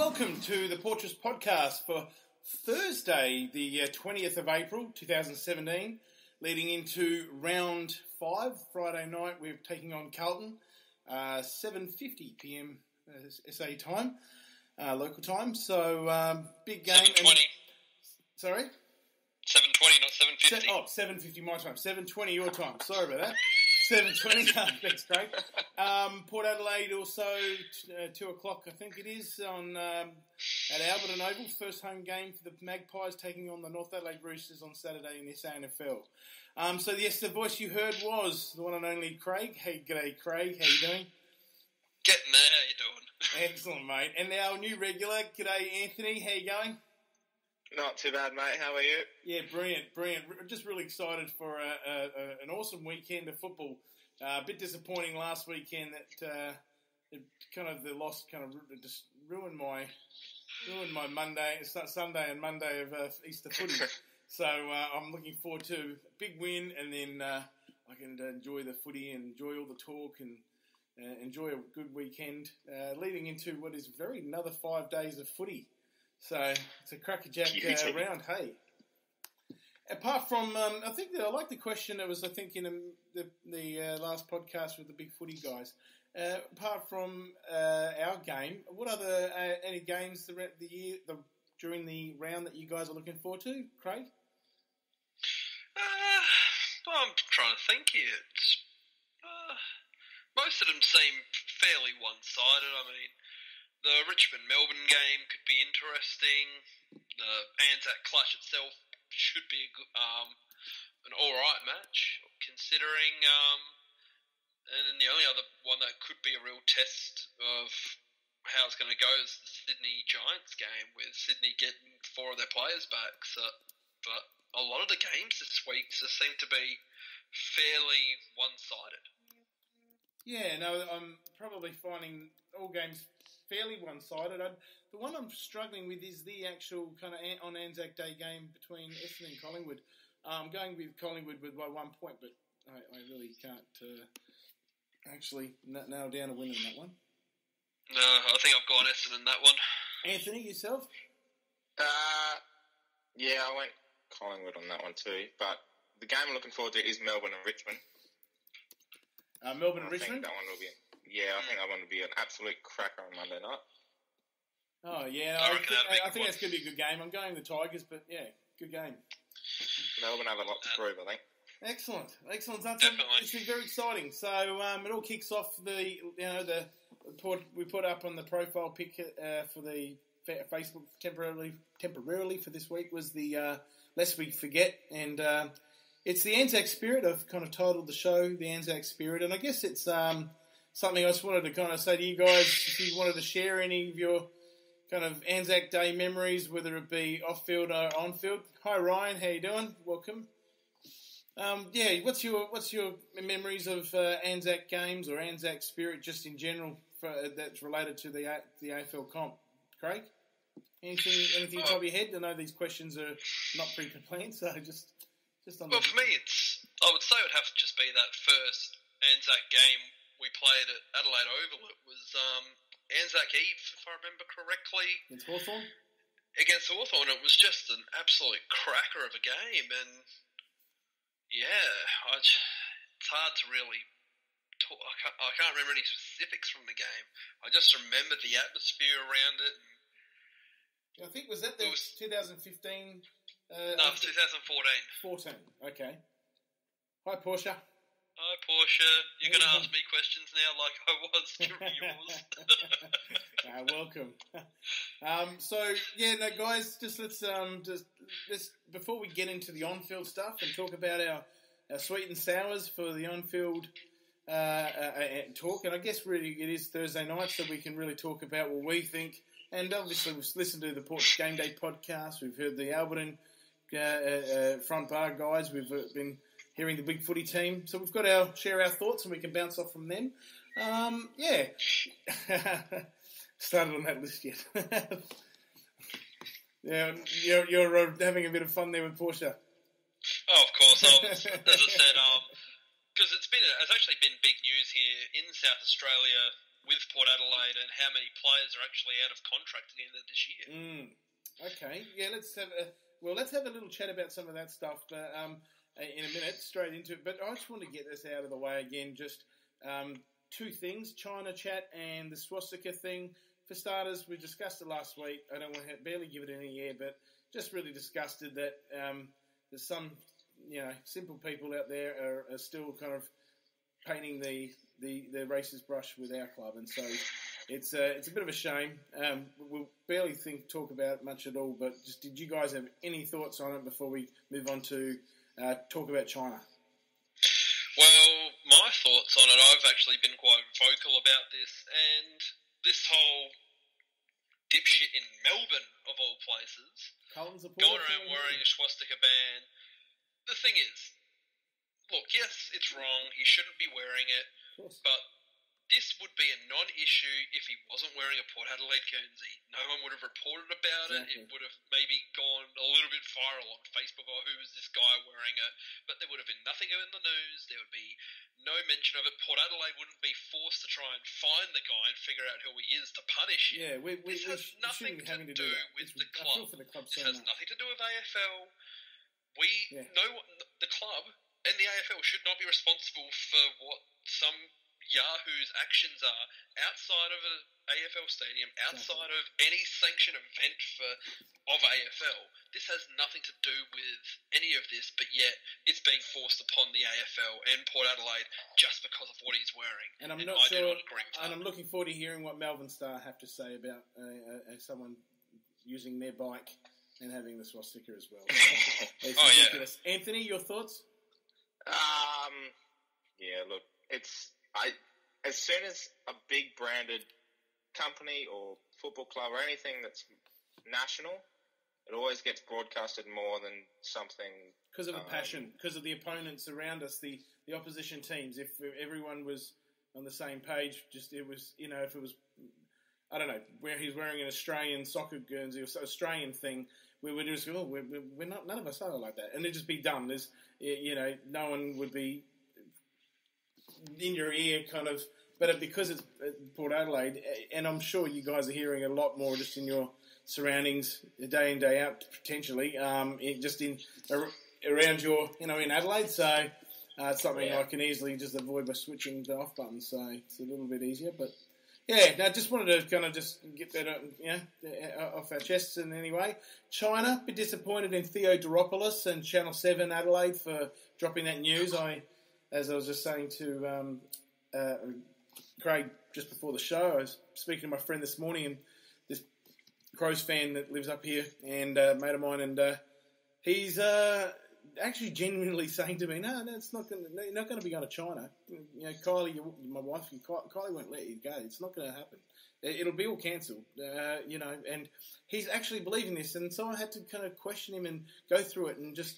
welcome to the Portress Podcast for Thursday, the 20th of April, 2017, leading into round 5, Friday night. We're taking on Carlton, 7:50 p.m. SA time, local time. So, big game. 7:20. Sorry? 7:20, not 7:50. 7:50 my time. 7:20 your time. Sorry about that. 7:20. Thanks, Craig. Port Adelaide also 2 o'clock, I think it is, on at Alberton Oval. First home game for the Magpies taking on the North Adelaide Roosters on Saturday in the SANFL. So yes, the voice you heard was the one and only Craig. Hey, g'day, Craig. How you doing? Getting there. How you doing? Excellent, mate. And our new regular, g'day, Anthony. How you going? Not too bad, mate. How are you? Yeah, brilliant. Just really excited for an awesome weekend of football. A bit disappointing last weekend that the loss just ruined my Monday, Sunday and Monday of Easter footy. So I'm looking forward to a big win, and then I can enjoy the footy and enjoy all the talk and enjoy a good weekend leading into what is another 5 days of footy. So it's a crackerjack round, hey. Apart from, I think that I like the question that was, I think, in the last podcast with the big footy guys. Apart from our game, what other any games throughout the year during the round that you guys are looking forward to, Craig? Well, I'm trying to think here. Most of them seem fairly one-sided. I mean, the Richmond-Melbourne game could be interesting. The Anzac Clash itself should be an alright match, considering. And the only other one that could be a real test of how it's going to go is the Sydney Giants game, with Sydney getting 4 of their players back. But a lot of the games this week just seem to be fairly one-sided. Yeah, no, I'm probably finding all games fairly one-sided. The one I'm struggling with is the actual kind of on Anzac Day game between Essendon and Collingwood. I'm going with Collingwood by 1 point, but I really can't actually nail down a win in that one. No, I think I've gone Essendon in that one. Anthony, yourself? Yeah, I went Collingwood on that one too. But the game I'm looking forward to is Melbourne and Richmond. Melbourne and Richmond? I think that one will be. I think that one will be an absolute cracker on Monday night. Oh, yeah. I think that's going to be a good game. I'm going the Tigers, but yeah, good game. Melbourne have a lot to prove, I think. Excellent. Definitely. It's been very exciting. So it all kicks off we put up on the profile pic for the Facebook temporarily for this week was the Lest We Forget, and it's the Anzac Spirit. I've kind of titled the show The Anzac Spirit, and I guess it's something I just wanted to kind of say to you guys, if you wanted to share any of your kind of Anzac Day memories, whether it be off-field or on-field. Hi, Ryan. How you doing? Welcome. What's your memories of Anzac games or Anzac Spirit just in general that's related to the AFL comp? Craig? Anything top of your head? I know these questions are not pre-planned, so just on. Well, for me, I would say it would have to just be that first Anzac game we played at Adelaide Oval. It was Anzac Eve, if I remember correctly. Against Hawthorn? Against Hawthorn. It was just an absolute cracker of a game, and it's hard to really talk. I can't remember any specifics from the game. I just remember the atmosphere around it. I think, was that the 2015? No, 2014. 14, okay. Hi, Portia. Hi, Portia. You're going to ask me questions now like I was during yours. Welcome. Guys, let's before we get into the on-field stuff and talk about our sweet and sours for the on-field talk, and I guess really it is Thursday night, so we can really talk about what we think. And obviously, we've listened to the Ports Game Day podcast. We've heard the Alberton front bar guys. We've been hearing the big footy team. So we've got share our thoughts, and we can bounce off from them. Started on that list yet. Yeah, you're having a bit of fun there with Portia. Oh, of course. As I said, because it's actually been big news here in South Australia with Port Adelaide and how many players are actually out of contract at the end of this year. Okay, yeah, let's have a little chat about some of that stuff in a minute, straight into it. But I just want to get this out of the way again. Just two things: China chat and the swastika thing. For starters, we discussed it last week. I don't want to barely give it any air, but just really disgusted that there's some simple people out there are still kind of painting the racist brush with our club, and so it's a bit of a shame. We'll barely talk about it much at all, but just did you guys have any thoughts on it before we move on to talk about China? Well, my thoughts on it, I've actually been quite vocal about this, and this whole dipshit in Melbourne, of all places, going around wearing a swastika band. The thing is, look, yes, it's wrong. He shouldn't be wearing it, but this would be a non-issue if he wasn't wearing a Port Adelaide Guernsey. No one would have reported about it. It would have maybe gone a little bit viral on Facebook, or who is this guy wearing it? But there would have been nothing in the news. There would be no mention of it. Port Adelaide wouldn't be forced to try and find the guy and figure out who he is to punish him. Yeah, this has nothing to do with the club. This has nothing to do with AFL. The club and the AFL should not be responsible for what some Yahoo's actions are outside of an AFL stadium, outside of any sanctioned event of AFL. This has nothing to do with any of this, but yet it's being forced upon the AFL and Port Adelaide just because of what he's wearing. And I'm not sure. And I'm looking forward to hearing what Melbourne Star have to say about someone using their bike and having the swastika as well. So it's ridiculous. Yeah. Anthony, your thoughts? Yeah, look, as soon as a big branded company or football club or anything that's national, it always gets broadcasted more than something. Because of the passion, because of the opponents around us, the opposition teams. If everyone was on the same page, if it was, I don't know, where he's wearing an Australian soccer Guernsey or Australian thing, we would just go, we're not, none of us are like that, and it'd just be done. There's, no one would be in your ear, kind of. But because it's Port Adelaide, and I'm sure you guys are hearing a lot more just in your surroundings, day in, day out, potentially, around your, in Adelaide. So it's something I can easily just avoid by switching the off button. So it's a little bit easier. But I just wanted to kind of just get that off our chests in any way. China, a bit disappointed in Theo Doropoulos and Channel 7 Adelaide for dropping that news. As I was just saying to Craig just before the show, I was speaking to my friend this morning, and this Crows fan that lives up here, and a mate of mine, and he's actually genuinely saying to me, no, it's not going. You're not going to be going to China. Kylie, my wife, Kylie won't let you go. It's not going to happen. It'll be all cancelled. And he's actually believing this, and so I had to kind of question him and go through it, and just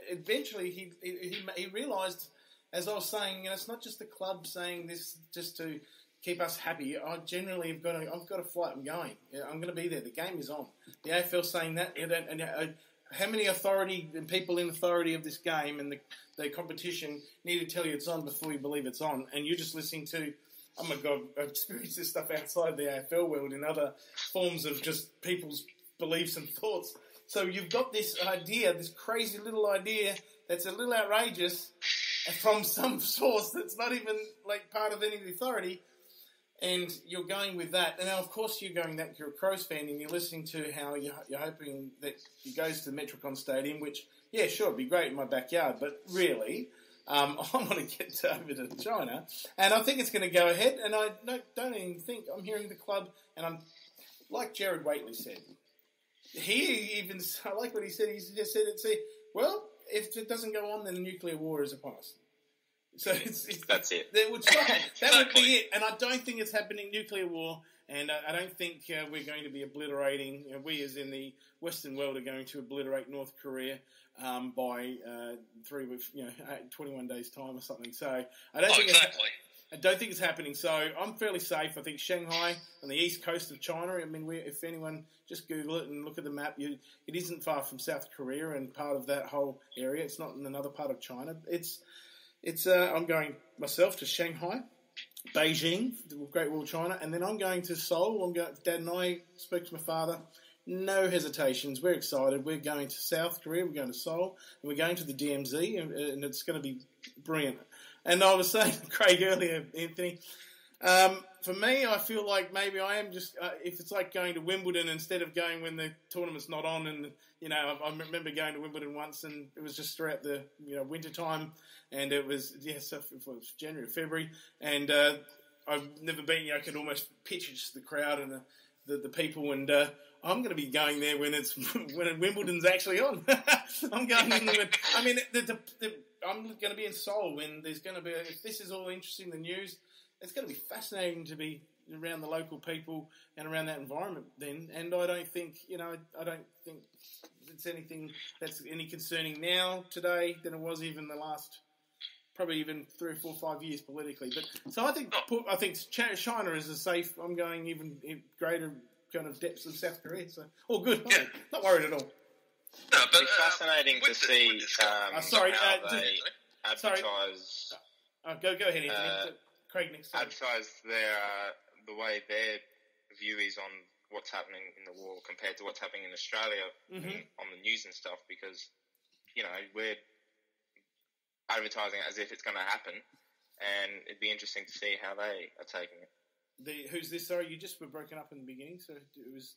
eventually he realised. As I was saying, it's not just the club saying this just to keep us happy. I generally I've got a flight. I'm going. I'm going to be there. The game is on. The AFL saying that, and how many authority and people in authority of this game and the competition need to tell you it's on before you believe it's on, and you're just listening to, oh my God, I've experienced this stuff outside the AFL world in other forms of just people's beliefs and thoughts. So you've got this idea, this crazy little idea that's a little outrageous, from some source that's not even part of any authority, and you're going with that. And now, of course, you're going that you're a Crows fan, and you're listening to how you're hoping that he goes to the Metricon Stadium, which, sure, it'd be great in my backyard, but really, I want to get over to China, and I think it's going to go ahead, and I don't even think I'm hearing the club, and I'm, like Jared Waitley said, I like what he said, he just said, if it doesn't go on, then the nuclear war is upon us. So that's it. That would be it. And I don't think it's happening, nuclear war, and I don't think we're going to be obliterating, we as in the Western world are going to obliterate North Korea by 21 days' time or something. So I don't think I don't think it's happening. So I'm fairly safe. I think Shanghai on the east coast of China. I mean, if anyone just Google it and look at the map, it isn't far from South Korea and part of that whole area. It's not in another part of China. I'm going myself to Shanghai, Beijing, the Great Wall of China, and then I'm going to Seoul. Dad and I spoke to my father. No hesitations. We're excited. We're going to South Korea. We're going to Seoul, and we're going to the DMZ, and it's going to be brilliant. And I was saying to Craig earlier, Anthony, for me, I feel like maybe I am just if it's like going to Wimbledon instead of going when the tournament's not on. And I remember going to Wimbledon once, and it was just throughout the winter time, and it was so it was January, February, and I've never been. I could almost picture just the crowd and the people, and I'm going to be going there when Wimbledon's actually on. I'm going in there. I mean, I'm going to be in Seoul when there's going to be. If this is all interesting, the news. It's going to be fascinating to be around the local people and around that environment then. And I don't think, I don't think it's anything that's any concerning now, today, than it was even the last, probably even 3 or 4 or 5 years politically. But so I think China is a safe. I'm going even in greater kind of depths of South Korea. So all good. Yeah. Not worried at all. No, but it's fascinating to see sorry, how they advertise. Go ahead, Anthony. Craig next. Advertise the way their view is on what's happening in the war compared to what's happening in Australia on the news and stuff, because we're advertising it as if it's going to happen, and it'd be interesting to see how they are taking it. Who's this? Sorry, you just were broken up in the beginning, so it was.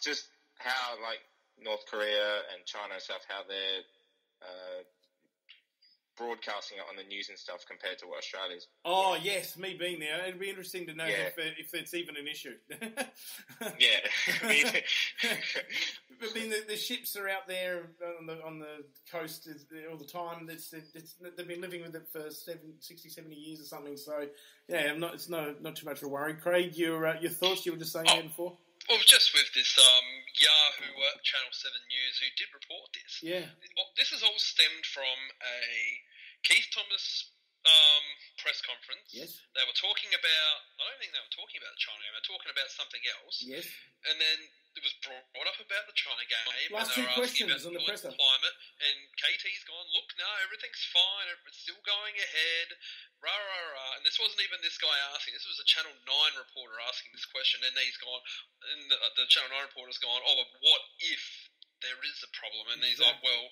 Just how like North Korea and China and stuff, how they're broadcasting it on the news and stuff compared to what Australia's. Oh yes, me being there, it'd be interesting to know if it's even an issue. Yeah, I mean the ships are out there on the coast all the time. They've been living with it for 60, 70 years or something. So yeah, it's not too much of a worry. Craig, your thoughts? You were just saying that before. Well, just with this Yahoo Channel 7 News who did report this. Yeah. This has all stemmed from a Keith Thomas press conference. Yes. They were talking about, I don't think they were talking about the China game, they were talking about something else. Yes. And then it was brought up about the China game. Last and they 2 were asking questions about on the presser. climate, and KT's gone, look, no, everything's fine, it's still going ahead, rah, rah, rah. And this wasn't even this guy asking, this was a Channel 9 reporter asking this question, and he's gone, and the Channel 9 reporter's gone, oh, but what if there is a problem? And he's like, well,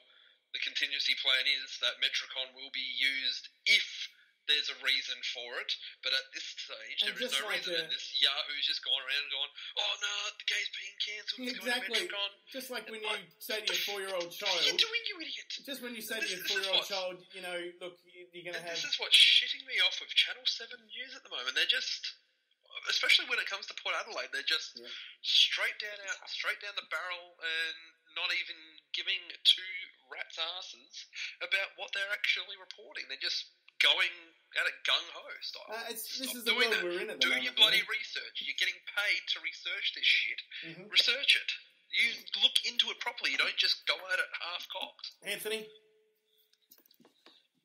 the contingency plan is that Metricon will be used if there's a reason for it, but at this stage there is no reason. And this Yahoo's just gone around and gone, oh no, the game's being cancelled. Exactly. Just like when you say to your 4-year-old child, what are you doing, you idiot? Just when you say to your 4-year-old child, look, you're going to have. This is what's shitting me off with Channel 7 News at the moment. They're just, especially when it comes to Port Adelaide, they're just straight down the barrel and not even giving 2 rats' asses about what they're actually reporting. They're just going at it gung-ho style. This is the world we're in at the moment. Do your bloody research. You're getting paid to research this shit. Mm-hmm. Research it. You look into it properly. You don't just go at it half-cocked. Anthony?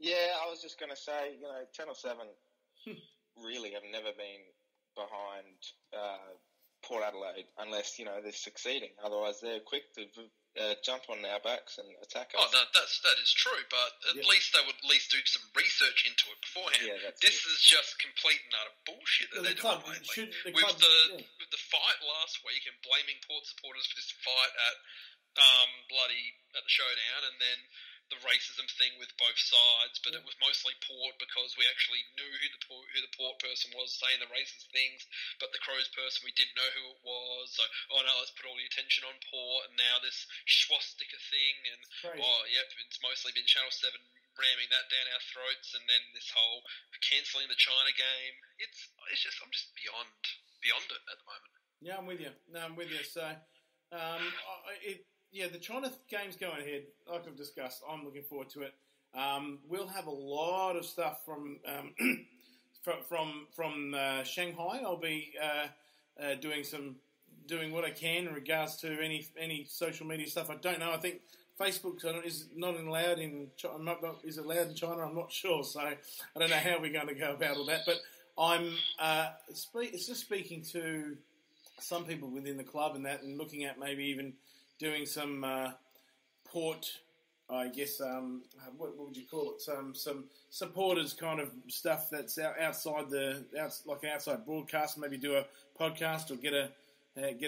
Yeah, I was just going to say, Channel 7 really have never been behind Port Adelaide unless, they're succeeding. Otherwise, they're quick to jump on our backs and attack us. Oh, that is true, but at least they would at least do some research into it beforehand. Yeah, this is just complete and utter bullshit that they're doing lately. With the fight last week and blaming Port supporters for this fight at the showdown, and then the racism thing with both sides, but it was mostly Port because we actually knew who the Port person was saying the racist things, but the Crows person we didn't know who it was. So, let's put all the attention on Port, and now this swastika thing, and it's mostly been Channel 7 ramming that down our throats, and then this whole cancelling the China game. I'm just beyond it at the moment. Yeah, I'm with you. So, the China game's going ahead, like I've discussed. I'm looking forward to it. We'll have a lot of stuff from Shanghai. I'll be doing what I can in regards to any social media stuff. I don't know. I think Facebook is not allowed in China. Is it allowed in China? I'm not sure. So I don't know how we're going to go about all that. But I'm just speaking to some people within the club and looking at maybe even doing some Port I guess, what would you call it? Some supporters kind of stuff that's outside like an outside broadcast. Maybe do a podcast or get a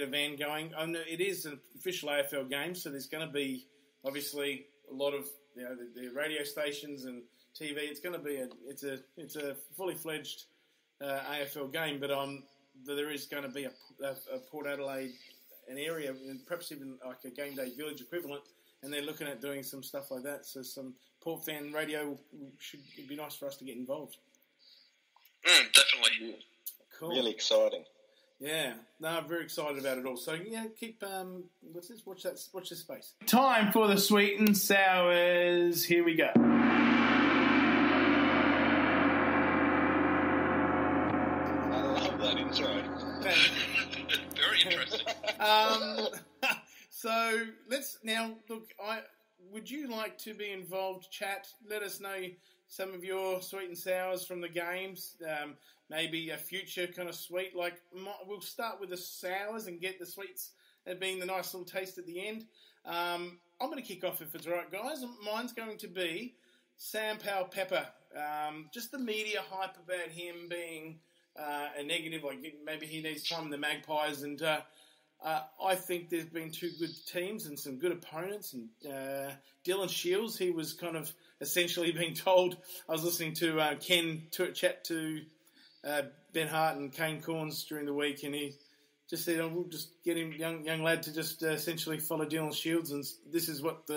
van going. It is an official AFL game, so there's going to be obviously a lot of the radio stations and TV. It's going to be it's a fully fledged AFL game, but there is going to be a Port Adelaide, an area, and perhaps even like a Game Day Village equivalent, and they're looking at doing some stuff like that. So some Port fan radio should be nice for us to get involved. Definitely. Cool. Really exciting. Yeah, no, I'm very excited about it all. So yeah, keep what's this? Watch this space. Time for the sweet and sours. Here we go. Very interesting. So let's now look. Would you like to be involved? Chat. Let us know some of your sweet and sours from the games. Maybe a future kind of sweet. We'll start with the sours and get the sweets being the nice little taste at the end. I'm going to kick off if it's all right, guys. Mine's going to be Sam Powell-Pepper. Just the media hype about him being a negative, like maybe he needs time in the Magpies, and I think there's been two good teams and some good opponents, and Dylan Shields, he was kind of essentially being told, I was listening to Ken chat to Ben Hart and Kane Corns during the week, and he just said, we'll just get him, young lad, to just essentially follow Dylan Shields, and this is what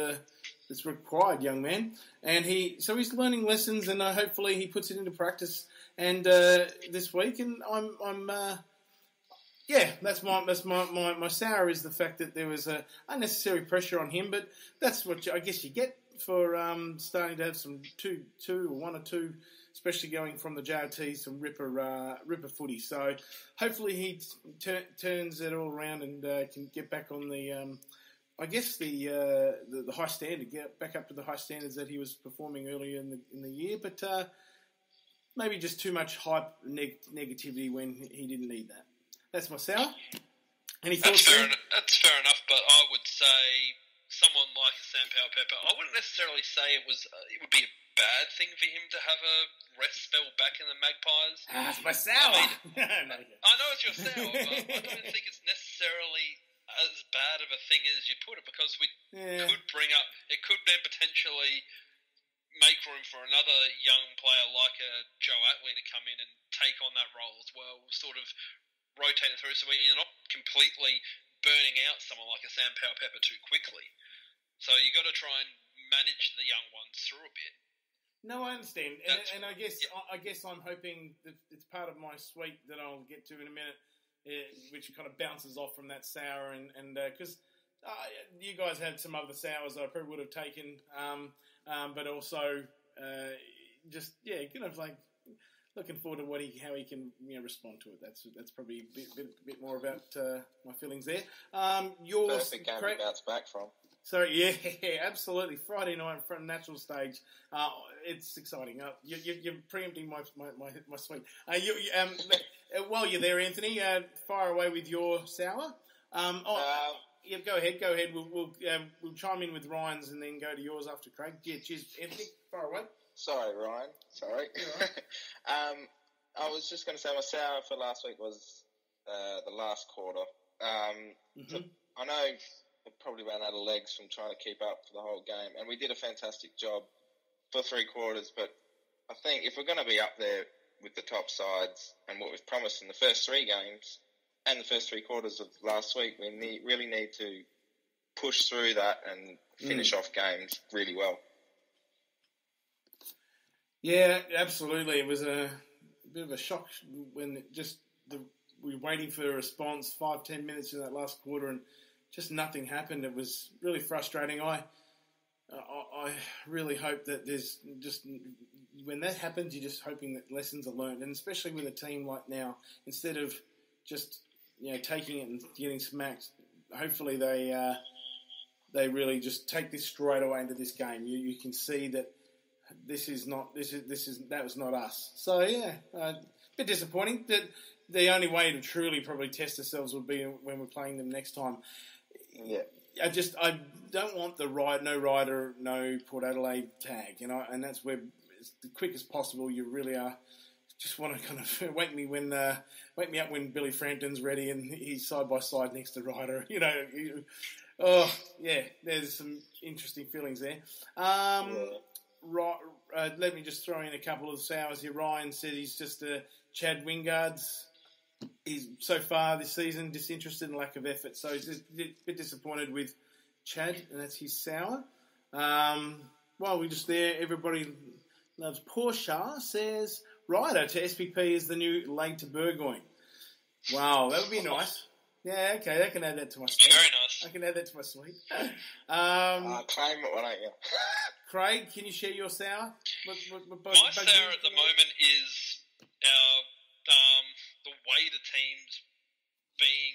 it's required, young man. And he's learning lessons, and hopefully he puts it into practice. And this week, and that's my sour is the fact that there was unnecessary pressure on him. But that's what I guess you get for starting to have some one or two, especially going from the JRT, some ripper footy. So hopefully he turns it all around and can get back on the high standard, get back up to the high standards that he was performing earlier in the year. But maybe just too much hype, negativity when he didn't need that. That's my sour. Any thoughts? That's fair enough, but I would say someone like Sam Powell-Pepper, I wouldn't necessarily say it would be a bad thing for him to have a rest spell back in the Magpies. That's my sour. I know it's your sour, but I don't think it's necessarily as bad of a thing as you put it, because it could then potentially make room for another young player like a Joe Atley to come in and take on that role as well, sort of rotate it through so you're not completely burning out someone like a Sam Powell-Pepper too quickly. So you got to try and manage the young ones through a bit. No, I understand, and I guess I'm hoping that it's part of my sweet that I'll get to in a minute, which kind of bounces off from that sour, and because you guys had some other sours that I probably would have taken, but also looking forward to how he can respond to it. That's probably a bit more about my feelings there. Perfect game to bounce back from. Sorry, yeah, absolutely. Friday night in front of Natural Stage. It's exciting. You're preempting my sweet. While you're there, Anthony, fire away with your sour. Yeah, go ahead. We'll chime in with Ryan's and then go to yours after Craig. Yeah, cheers, Anthony. Fire away. Sorry, Ryan. Sorry. Right. I was just going to say my sour for last week was the last quarter. So I know we probably ran out of legs from trying to keep up for the whole game, and we did a fantastic job for 3 quarters. But I think if we're going to be up there with the top sides and what we've promised in the first 3 games and the first 3 quarters of last week, we really need to push through that and finish off games really well. Yeah, absolutely. It was a bit of a shock when we were waiting for a response 5-10 minutes in that last quarter and just nothing happened. It was really frustrating. I really hope that there's just, when that happens, you're just hoping that lessons are learned, and especially with a team like now, instead of just taking it and getting smacked, hopefully they really just take this straight away into this game. You can see that that was not us. So yeah, a bit disappointing. That the only way to truly probably test ourselves would be when we're playing them next time. Yeah. I don't want the no rider, no Port Adelaide tag, and that's where it's the quickest possible. You really are. Just want to kind of wake me up when Billy Frampton's ready and he's side by side next to Ryder. There's some interesting feelings there. Let me just throw in a couple of sours here. Ryan said he's just Chad Wingard's. He's so far this season disinterested and lack of effort, so he's a bit disappointed with Chad, and that's his sour. While we're just there, everybody loves Porsche says Ryder to SPP is the new Lade to Burgoyne. Wow, that would be nice. Yeah, okay, I can add that to my suite. Very nice. I can add that to my suite. Claim it, why don't you? Craig, can you share your sour? My sour at the moment is the way the team's being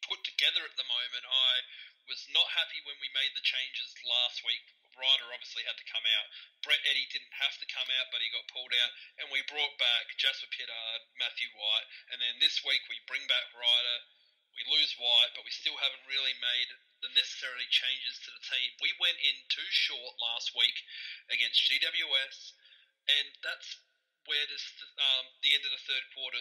put together at the moment. I was not happy when we made the changes last week. Ryder obviously had to come out. Brett Eddy didn't have to come out, but he got pulled out. And we brought back Jasper Pittard, Matthew White. And then this week we bring back Ryder. We lose White, but we still haven't really made the necessary changes to the team. We went in too short last week against GWS. And that's where the end of the third quarter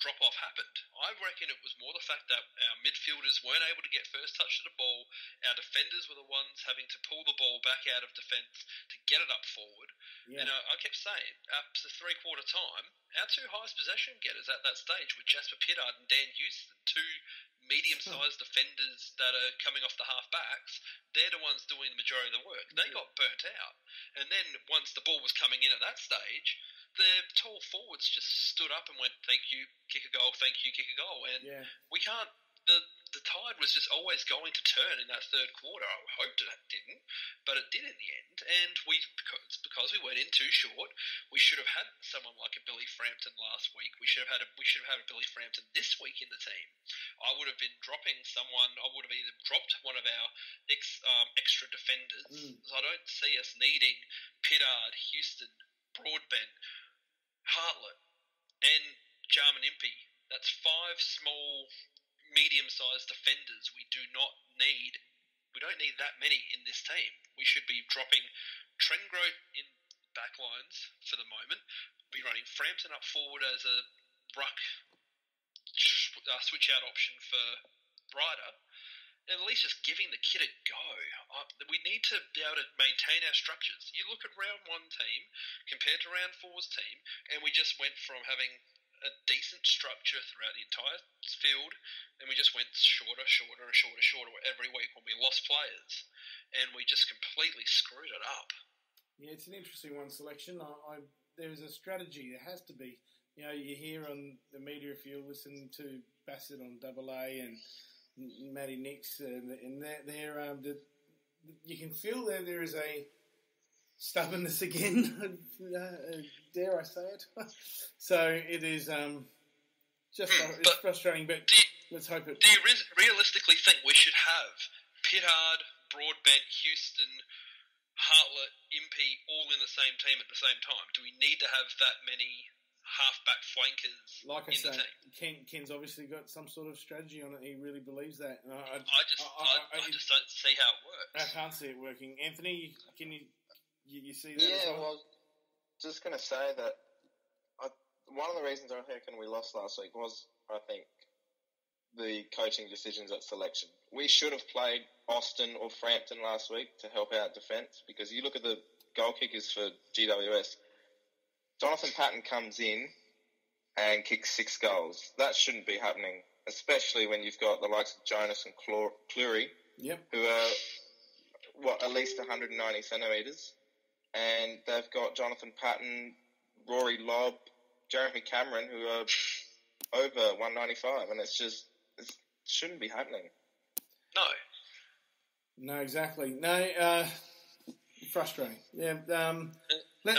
drop-off happened. I reckon it was more the fact that our midfielders weren't able to get first touch of the ball. Our defenders were the ones having to pull the ball back out of defence to get it up forward. Yeah. And I kept saying, up to three-quarter time, our two highest possession getters at that stage were Jasper Pittard and Dan Houston, two medium-sized defenders that are coming off the half-backs. They're the ones doing the majority of the work. They got burnt out. And then once the ball was coming in at that stage, the tall forwards just stood up and went, thank you, kick a goal, thank you, kick a goal. And we can't, the tide was just always going to turn in that third quarter. I hoped it didn't, but it did in the end. And because we went in too short, we should have had someone like a Billy Frampton last week. We should have had a Billy Frampton this week in the team. I would have been dropping someone. I would have either dropped one of our extra defenders. So I don't see us needing Pittard, Houston, Broadbent, Hartlett, and Jarman Impey. That's five small, medium-sized defenders we do not need. We don't need that many in this team. We should be dropping Trengroat in backlines for the moment. Be running Frampton up forward as a ruck switch-out option for Ryder. And at least just giving the kid a go. We need to be able to maintain our structures. You look at round one team compared to round four's team, and we just went from having a decent structure throughout the entire field, and we just went shorter every week when we lost players, and we just completely screwed it up. Yeah, it's an interesting one selection. There's a strategy. There has to be. You hear on the media if you listen to Bassett on AA and Matty Nix, and you can feel that there is a stubbornness again. Dare I say it? So it is it's frustrating, but let's hope it. Do you realistically think we should have Pittard, Broadbent, Houston, Hartlett, Impey all in the same team at the same time? Do we need to have that many half-back flankers like I in say, the team? Ken's obviously got some sort of strategy on it. He really believes that. And I just don't see how it works. I can't see it working. Anthony, can you see that? Yeah, well, just going to say that one of the reasons I reckon we lost last week was, I think, the coaching decisions at selection. We should have played Austin or Frampton last week to help out defence, because you look at the goal kickers for GWS, Jonathan Patton comes in and kicks 6 goals. That shouldn't be happening, especially when you've got the likes of Jonas and Cleary, who are, at least 190 centimetres. And they've got Jonathan Patton, Rory Lobb, Jeremy Cameron, who are over 195. And it shouldn't be happening. No, exactly. No, frustrating. Yeah. I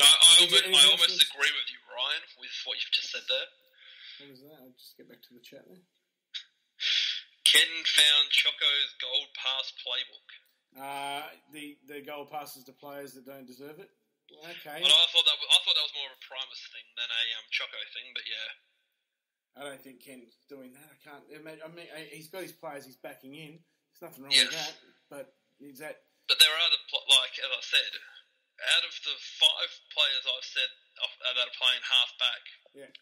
almost agree with you, Ryan, with what you've just said there. What was that? I'll just get back to the chat there. Ken found Choco's gold pass playbook. The gold passes to players that don't deserve it. Okay. Well, I thought that was more of a Primus thing than a Choco thing, but yeah. I don't think Ken's doing that. I can't imagine. I mean, he's got his players he's backing in. There's nothing wrong with that. But is that... But there are other, like, as I said, out of the 5 players I've said that are playing half-back,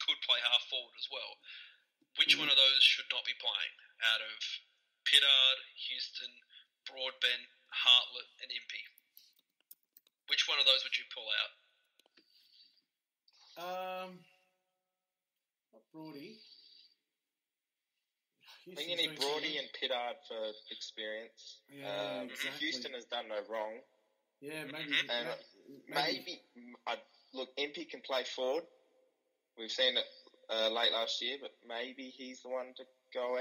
could play half-forward as well, which one of those should not be playing out of Pittard, Houston, Broadbent, Hartlett, and Impey? Which one of those would you pull out? Not Brody. I think you need Brody and Pittard for experience. Yeah, exactly. Houston has done no wrong. Yeah, maybe. And maybe look, Impey can play forward. We've seen it late last year, but maybe he's the one to go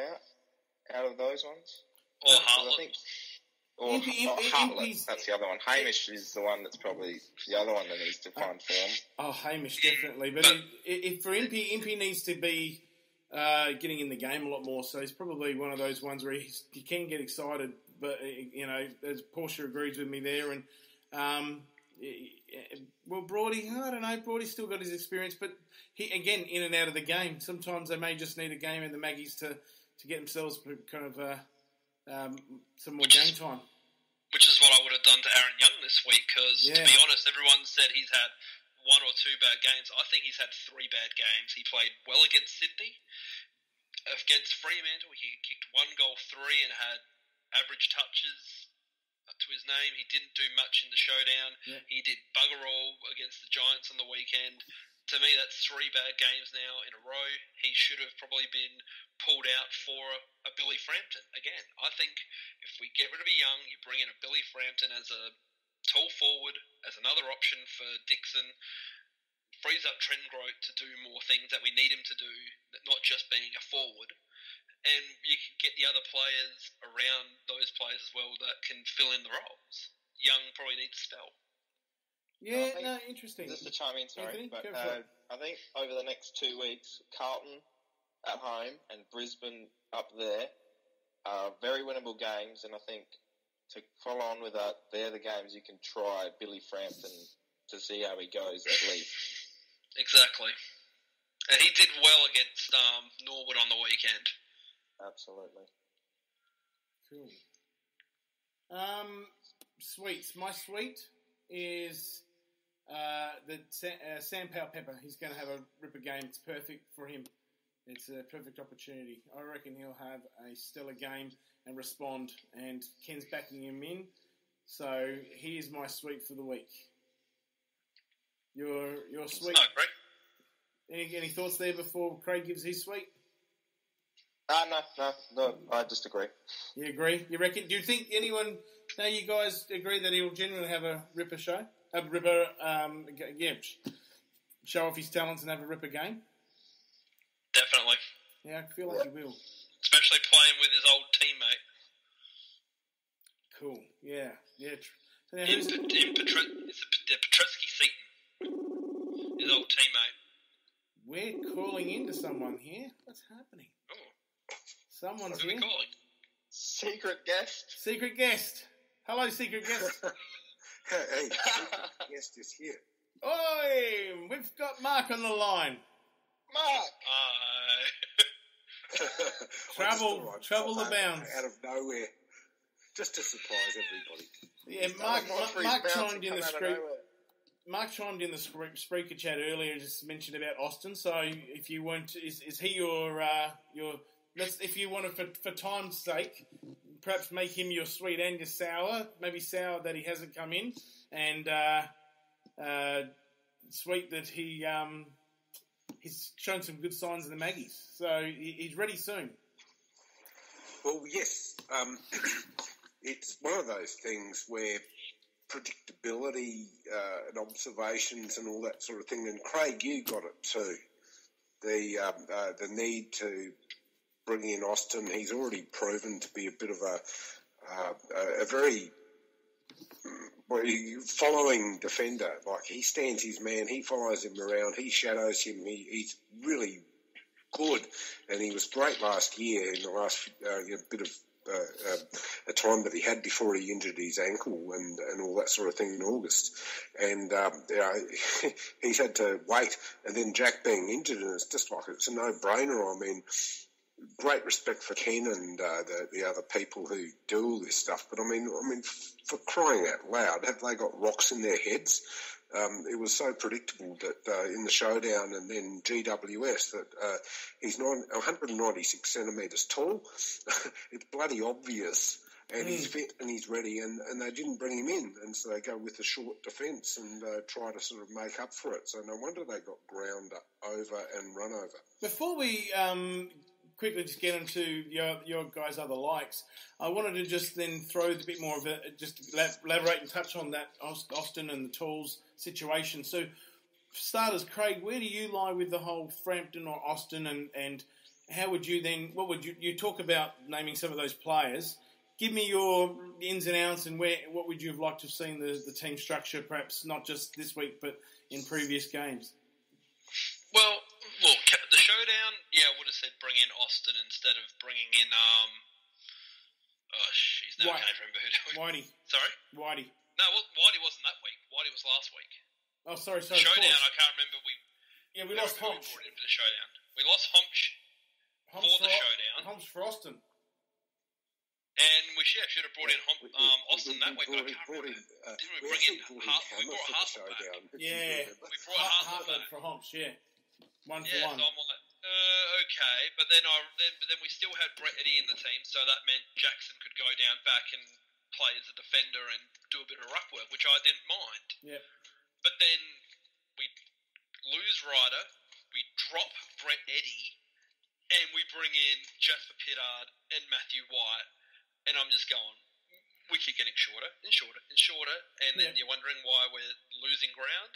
out of those ones. Or Hartlett. Hartlett, that's the other one. Hamish is the one that's probably the other one that needs to find form. Oh, Hamish, definitely. But if for Impey needs to be getting in the game a lot more, so he's probably one of those ones where he can get excited, but, as Portia agrees with me there, and, Brody, I don't know, Brody's still got his experience, but he, again, in and out of the game. Sometimes they may just need a game in the Maggies to get themselves kind of some more game time. Which is what I would have done to Aaron Young this week, because, to be honest, everyone said he's had 1 or 2 bad games. I think he's had 3 bad games. He played well against Sydney. Against Fremantle, he kicked 1 goal, 3, and had average touches to his name. He didn't do much in the showdown. Yeah. He did bugger all against the Giants on the weekend. To me, that's 3 bad games now in a row. He should have probably been pulled out for a Billy Frampton again. I think if we get rid of a Young, you bring in a Billy Frampton as a tall forward, as another option for Dixon, frees up Trenggroat to do more things that we need him to do, not just being a forward. And you can get the other players around those players as well that can fill in the roles. Young probably needs a spell. Yeah, interesting. Just to chime in, sorry, Anthony, but I think over the next 2 weeks, Carlton at home and Brisbane up there are very winnable games, and I think to follow on with that, they're the games you can try Billy Frampton to see how he goes at least. Exactly. And he did well against Norwood on the weekend. Absolutely. Cool. Sweets. My sweet is Sam Powell-Pepper. He's going to have a ripper game. It's perfect for him. It's a perfect opportunity. I reckon he'll have a stellar game and respond, and Ken's backing him in. So he is my sweet for the week. Your sweet. Oh, great. Any thoughts there before Craig gives his sweet? No, I just agree. You agree? You reckon? Do you think anyone? No, you guys agree that he'll genuinely have a ripper show, a ripper, show off his talents and have a ripper game? Definitely. Yeah, I feel like he will. Especially playing with his old teammate. Cool. Yeah. It's the Petresky-Seaton, his old teammate. We're calling into someone here. What's happening? Oh. Someone's Who are we here. calling? Secret guest. Secret guest. Hello, secret guest. Hey, secret guest is here. Oi! We've got Mark on the line. Mark! Travel the bounds. Out of nowhere. Just to surprise everybody. Yeah, Mark chimed in the script. Mark chimed in the Spreaker chat earlier, just mentioned about Austin. So if you want, is he your if you want to, for time's sake, perhaps make him your sweet and your sour. Maybe sour that he hasn't come in, and sweet that he's shown some good signs in the Maggies. So he's ready soon. Well, yes. It's one of those things where predictability and observations and all that sort of thing. And Craig, you got it too. The need to bring in Austin. He's already proven to be a bit of a very following defender. Like, he stands his man, he follows him around, he shadows him. He's really good, and he was great last year in the last bit of a time that he had before he injured his ankle and all that sort of thing in August. And, he's had to wait. And then Jack being injured, and it's just like it's a no-brainer. I mean, great respect for Ken and the other people who do all this stuff. But, I mean, for crying out loud, have they got rocks in their heads? It was so predictable that in the showdown and then GWS that he's 196 centimetres tall. It's bloody obvious. And he's fit and he's ready, and they didn't bring him in. And so they go with the short defence and try to sort of make up for it. So no wonder they got ground over and run over. Before we quickly just get into your guys' other likes, I wanted to just then throw a bit more of a, just elaborate and touch on that Austin and the Tools situation. So, for starters, Craig, where do you lie with the whole Frampton or Austin, and how would you then, what would you talk about naming some of those players? Give me your ins and outs, and what would you have liked to have seen the team structure, perhaps not just this week, but in previous games? Well, look, the showdown, I would have said bring in Austin instead of bringing in, I can't remember who. Whitey. Sorry? Whitey. No, Whitey wasn't that week. Whitey was last week. Oh, sorry. Showdown, I can't remember. We lost Homsch. For the showdown. We lost Homsch for the showdown. Homsch for Austin. And we should have brought in Austin that week, but I can't remember. Didn't we bring in Hartford? We brought Hartford back. Yeah. We brought Hartford for Homsch, yeah. One for one. So I'm like, okay. But then we still had Brett Eddy in the team, so that meant Jackson could go down back and play as a defender and do a bit of ruck work, which I didn't mind. Yeah. But then we lose Ryder, we drop Brett Eddy, and we bring in Jasper Pittard and Matthew White, and I'm just going, we keep getting shorter and shorter and shorter, and then you're wondering why we're losing ground.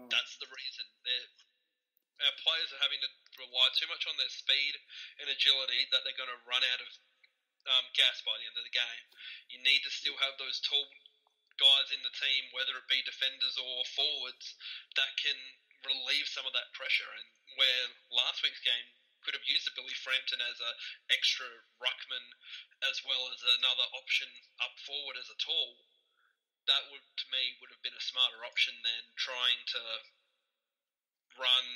That's the reason. Our players are having to rely too much on their speed and agility that they're going to run out of gas by the end of the game. You need to still have those tall guys in the team, whether it be defenders or forwards, that can relieve some of that pressure. And where last week's game could have used a Billy Frampton as an extra ruckman as well as another option up forward as a tall, that would, to me, would have been a smarter option than trying to run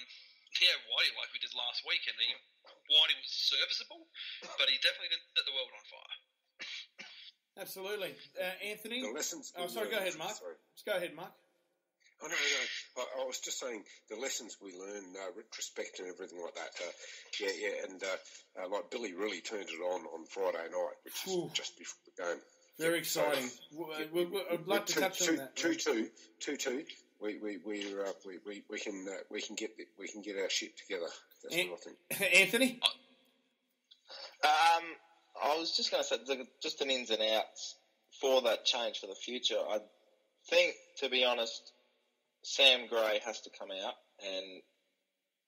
Whitey like we did last week. And Whitey was serviceable, but he definitely didn't set the world on fire. Absolutely. Anthony? The lessons. Go ahead, Mark. Just go ahead, Mark. Oh, no. I was just saying the lessons we learn, retrospect and everything like that. And like Billy really turned it on Friday night, which is just before the game. Very exciting. I'd like to touch on that. 2-2. We can get our shit together. That's what I think. Anthony? I was just going to say, just an ins and outs for that change for the future. I think, to be honest, Sam Gray has to come out and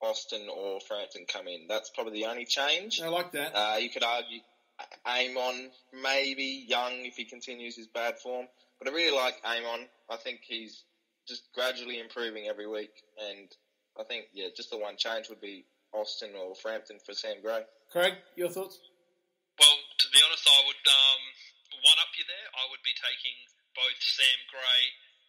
Austin or Frampton come in. That's probably the only change. I like that. You could argue Amon, maybe Young if he continues his bad form. But I really like Amon. I think he's just gradually improving every week. And I think, just the one change would be Austin or Frampton for Sam Gray. Craig, your thoughts? Well, to be honest, I would one-up you there. I would be taking both Sam Gray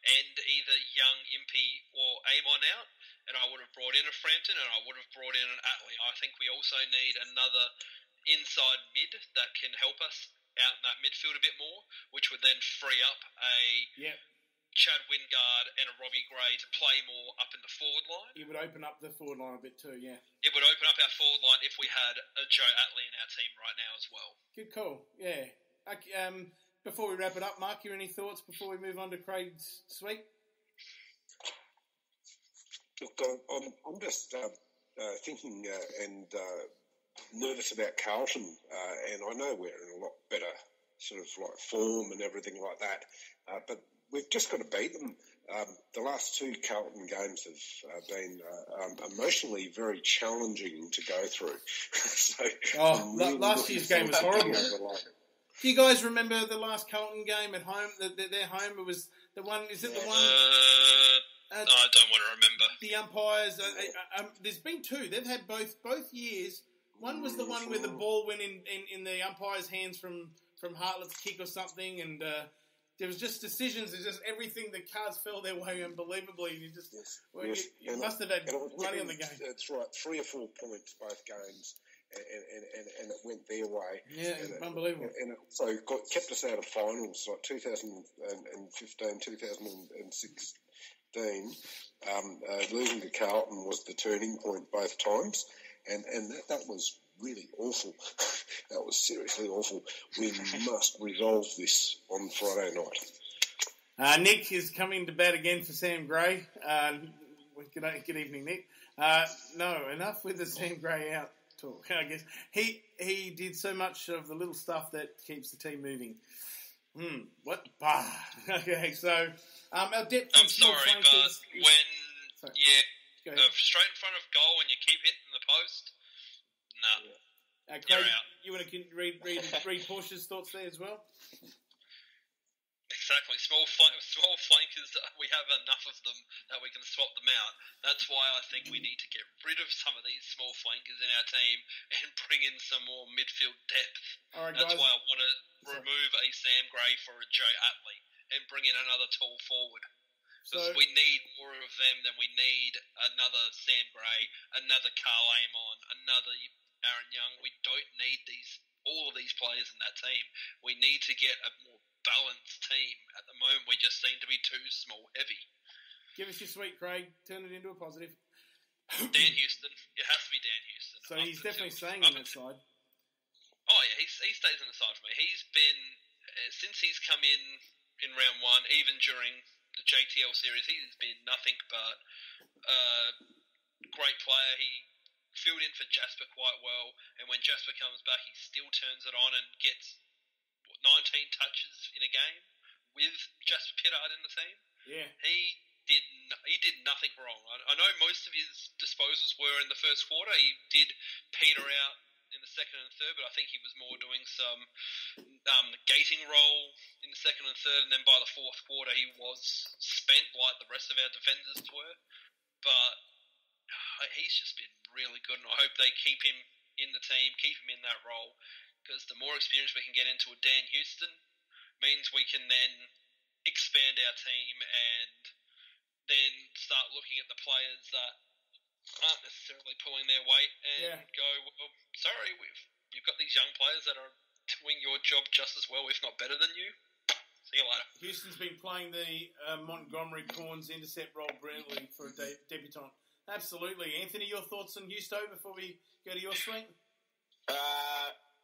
and either Young, Impey or Amon out, and I would have brought in a Frampton and I would have brought in an Atlee. I think we also need another inside mid that can help us out in that midfield a bit more, which would then free up a Chad Wingard and a Robbie Gray to play more up in the forward line. It would open up the forward line a bit too, yeah. It would open up our forward line if we had a Joe Atlee in our team right now as well. Good call, yeah. Okay, before we wrap it up, Mark, you any thoughts before we move on to Craig's suite? Look, I'm just thinking and nervous about Carlton, and I know we're in a lot better sort of like form and everything like that, but we've just got to beat them. The last two Carlton games have been emotionally very challenging to go through. So last year's game was horrible. Do you guys remember the last Carlton game at home? Their home, it was the one. Is it the one? I don't want to remember. The umpires. There's been two. They've had both years. One was the one where the ball went in the umpire's hands from from Hartlett's kick or something, and there was just decisions. There's just everything. The cards fell their way unbelievably. You just you must have had money on the game. That's right, 3 or 4 points both games, and it went their way. Yeah, unbelievable. And it also kept us out of finals, like 2015, 2016. Losing to Carlton was the turning point both times, and that was really awful. That was seriously awful. We must resolve this on Friday night. Nick is coming to bat again for Sam Gray. Good evening, Nick. No, enough with the Sam Gray out talk. I guess he did so much of the little stuff that keeps the team moving. What? Bah. Okay, so our depth. I'm sorry, but straight in front of goal and you keep hitting the post, no. Craig, you're out. You want to read Porsche's thoughts there as well? Exactly. Small flankers, we have enough of them that we can swap them out. That's why I think we need to get rid of some of these small flankers in our team and bring in some more midfield depth. All right, That's guys. why I want to remove a Sam Gray for a Joe Atley and bring in another tall forward. Because we need more of them than we need another Sam Gray, another Carl Amon, another Aaron Young. We don't need all of these players in that team. We need to get a more balanced team. At the moment, we just seem to be too small heavy. Give us your sweet, Craig. Turn it into a positive. Dan Houston. It has to be Dan Houston. So he's definitely staying on that side. Oh, yeah, he stays on the side for me. He's been, since he's come in round one, even during the JTL series, he's been nothing but a great player. He filled in for Jasper quite well, and when Jasper comes back, he still turns it on and gets 19 touches in a game with Jasper Pittard in the team. Yeah, he did nothing wrong. I know most of his disposals were in the first quarter. He did peter out in the second and third, but I think he was more doing some gating role in the second and third, and then by the fourth quarter, he was spent like the rest of our defenders were. But he's just been really good, and I hope they keep him in the team, keep him in that role, because the more experience we can get into a Dan Houston means we can then expand our team and then start looking at the players that aren't necessarily pulling their weight and go, well, sorry, you've got these young players that are doing your job just as well, if not better than you. See you later. Houston's been playing the Montgomery Corns intercept role brilliantly for a debutant. Absolutely. Anthony, your thoughts on Houston before we go to your swing?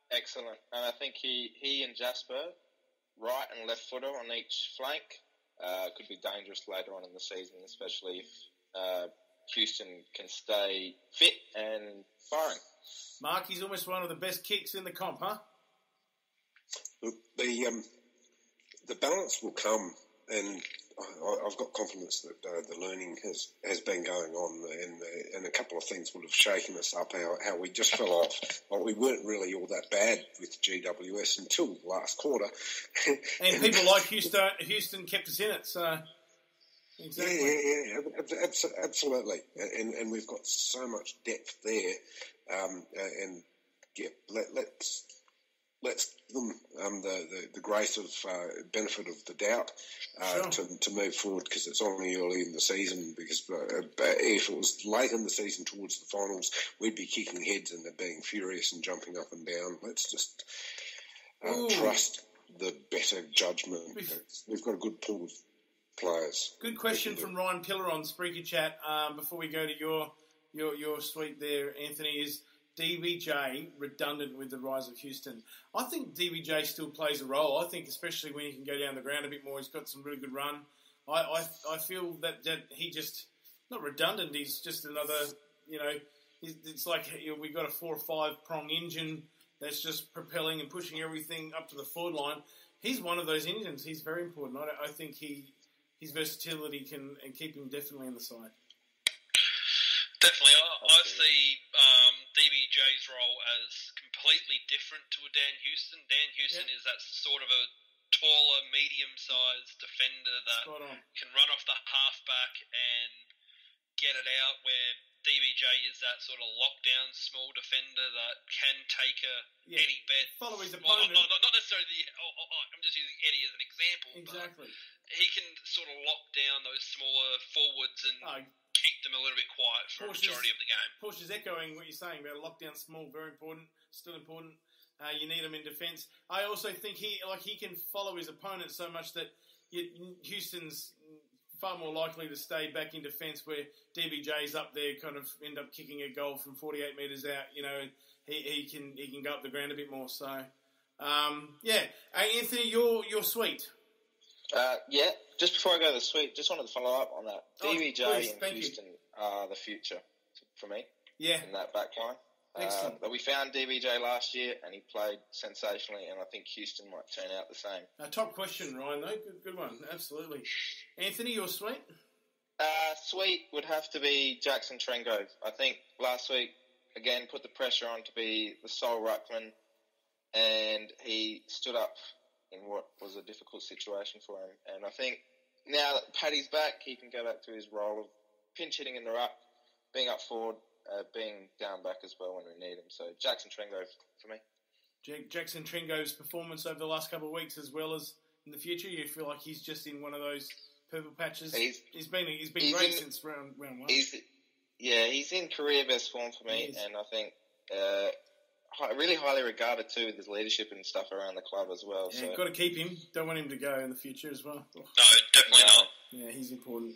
Excellent. And I think he and Jasper, right and left footer on each flank, could be dangerous later on in the season, especially if Houston can stay fit and firing. Mark, he's almost one of the best kicks in the comp, huh? Look, the balance will come, and I've got confidence that the learning has been going on, and a couple of things would have shaken us up, how we just fell off. Well, we weren't really all that bad with GWS until the last quarter. And people like Houston kept us in it, so... Exactly. Yeah, absolutely. And we've got so much depth there, and let's give them the grace of benefit of the doubt to move forward, because it's only early in the season. Because if it was late in the season towards the finals, we'd be kicking heads and being furious and jumping up and down. Let's just trust the better judgment. We've got a good pool of players. Good question from Ryan Pillar on Spreaker Chat. Before we go to your suite there, Anthony, is DBJ redundant with the rise of Houston? I think DBJ still plays a role. I think especially when he can go down the ground a bit more, he's got some really good run. I feel that he just, not redundant, he's just another, it's like we've got a 4 or 5 prong engine that's just propelling and pushing everything up to the forward line. He's one of those engines. He's very important. I think his versatility can keep him definitely in the side. Definitely. I see DBJ's role as completely different to a Dan Houston. Dan Houston is that sort of a taller, medium-sized defender that can run off the halfback and get it out, where DBJ is that sort of lockdown small defender that can take a Eddie Bet. Follow his opponent. Well, not necessarily I'm just using Eddie as an example. Exactly. He can sort of lock down those smaller forwards and keep them a little bit quiet for a majority of the game. Porsche is echoing what you're saying about lockdown small, very important, still important. You need him in defence. I also think he can follow his opponent so much that Houston's far more likely to stay back in defence, where DBJ's up there, kind of end up kicking a goal from 48 metres out. You know, he can go up the ground a bit more. So, Anthony, you're sweet. Just before I go to the suite, just wanted to follow up on that. DBJ and Houston are the future for me. Yeah. In that back line. But we found DBJ last year, and he played sensationally, and I think Houston might turn out the same. Top question, Ryan, though. Good one. Absolutely. Anthony, your suite? Suite would have to be Jackson Trengove. I think last week, again, put the pressure on to be the sole ruckman, and he stood up in what was a difficult situation for him. And I think now that Paddy's back, he can go back to his role of pinch hitting in the ruck, being up forward, being down back as well when we need him. So Jackson Trengove for me. Jackson Trengove's performance over the last couple of weeks, as well as in the future, you feel like he's just in one of those purple patches. He's been great since round one. He's in career best form for me, and I think really highly regarded too with his leadership and stuff around the club as well. Yeah, got to keep him. Don't want him to go in the future as well. No, definitely not. Yeah, he's important.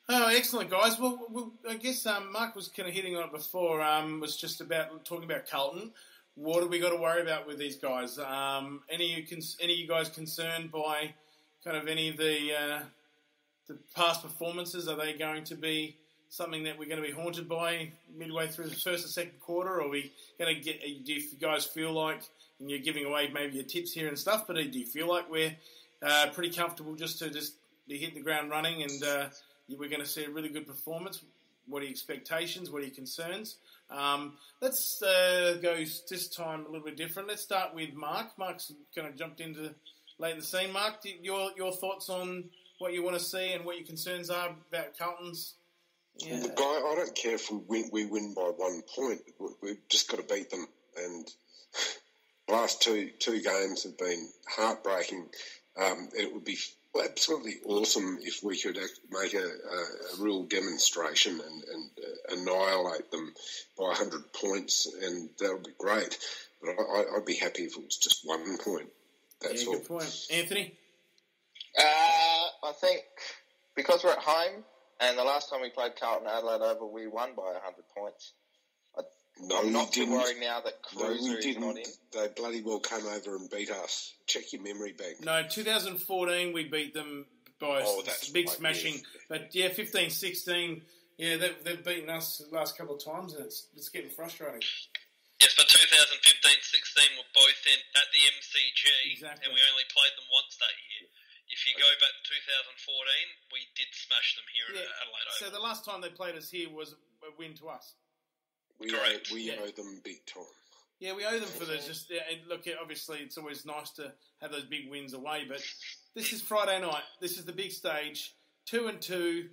Oh, excellent, guys. Well, I guess Mark was kind of hitting on it before. Was just about talking about Carlton. What have we got to worry about with these guys? Any of you guys concerned by kind of any of the past performances? Are they going to be something that we're going to be haunted by midway through the first or second quarter? Or are we going to do you guys feel like, and you're giving away maybe your tips here and stuff, but do you feel like we're pretty comfortable just to hit the ground running and we're going to see a really good performance? What are your expectations? What are your concerns? Let's go this time a little bit different. Let's start with Mark. Mark's kind of jumped into late in the scene. Mark, your thoughts on what you want to see and what your concerns are about Carlton's? Yeah. Well, look, I don't care if we win by 1 point. We've just got to beat them. And the last two games have been heartbreaking. It would be absolutely awesome if we could make a real demonstration and annihilate them by 100 points, and that would be great. But I'd be happy if it was just 1 point. That's all. Good point. Anthony? I think because we're at home, and the last time we played Carlton Adelaide Oval, we won by 100 points. I'm not too worried now that Cruiser is not in. They bloody well came over and beat us. Check your memory bank. No, 2014 we beat them by big smashing. Yes. But 15-16, they've beaten us the last couple of times, and it's getting frustrating. Yes, but 2015-16 were both at the MCG, exactly. And we only played them once that year. If you go back to 2014, we did smash them here at Adelaide Oval. So the last time they played us here was a win to us. We owe them big time. Yeah, we owe them for this. Look, obviously, it's always nice to have those big wins away, but this is Friday night. This is the big stage. 2-2.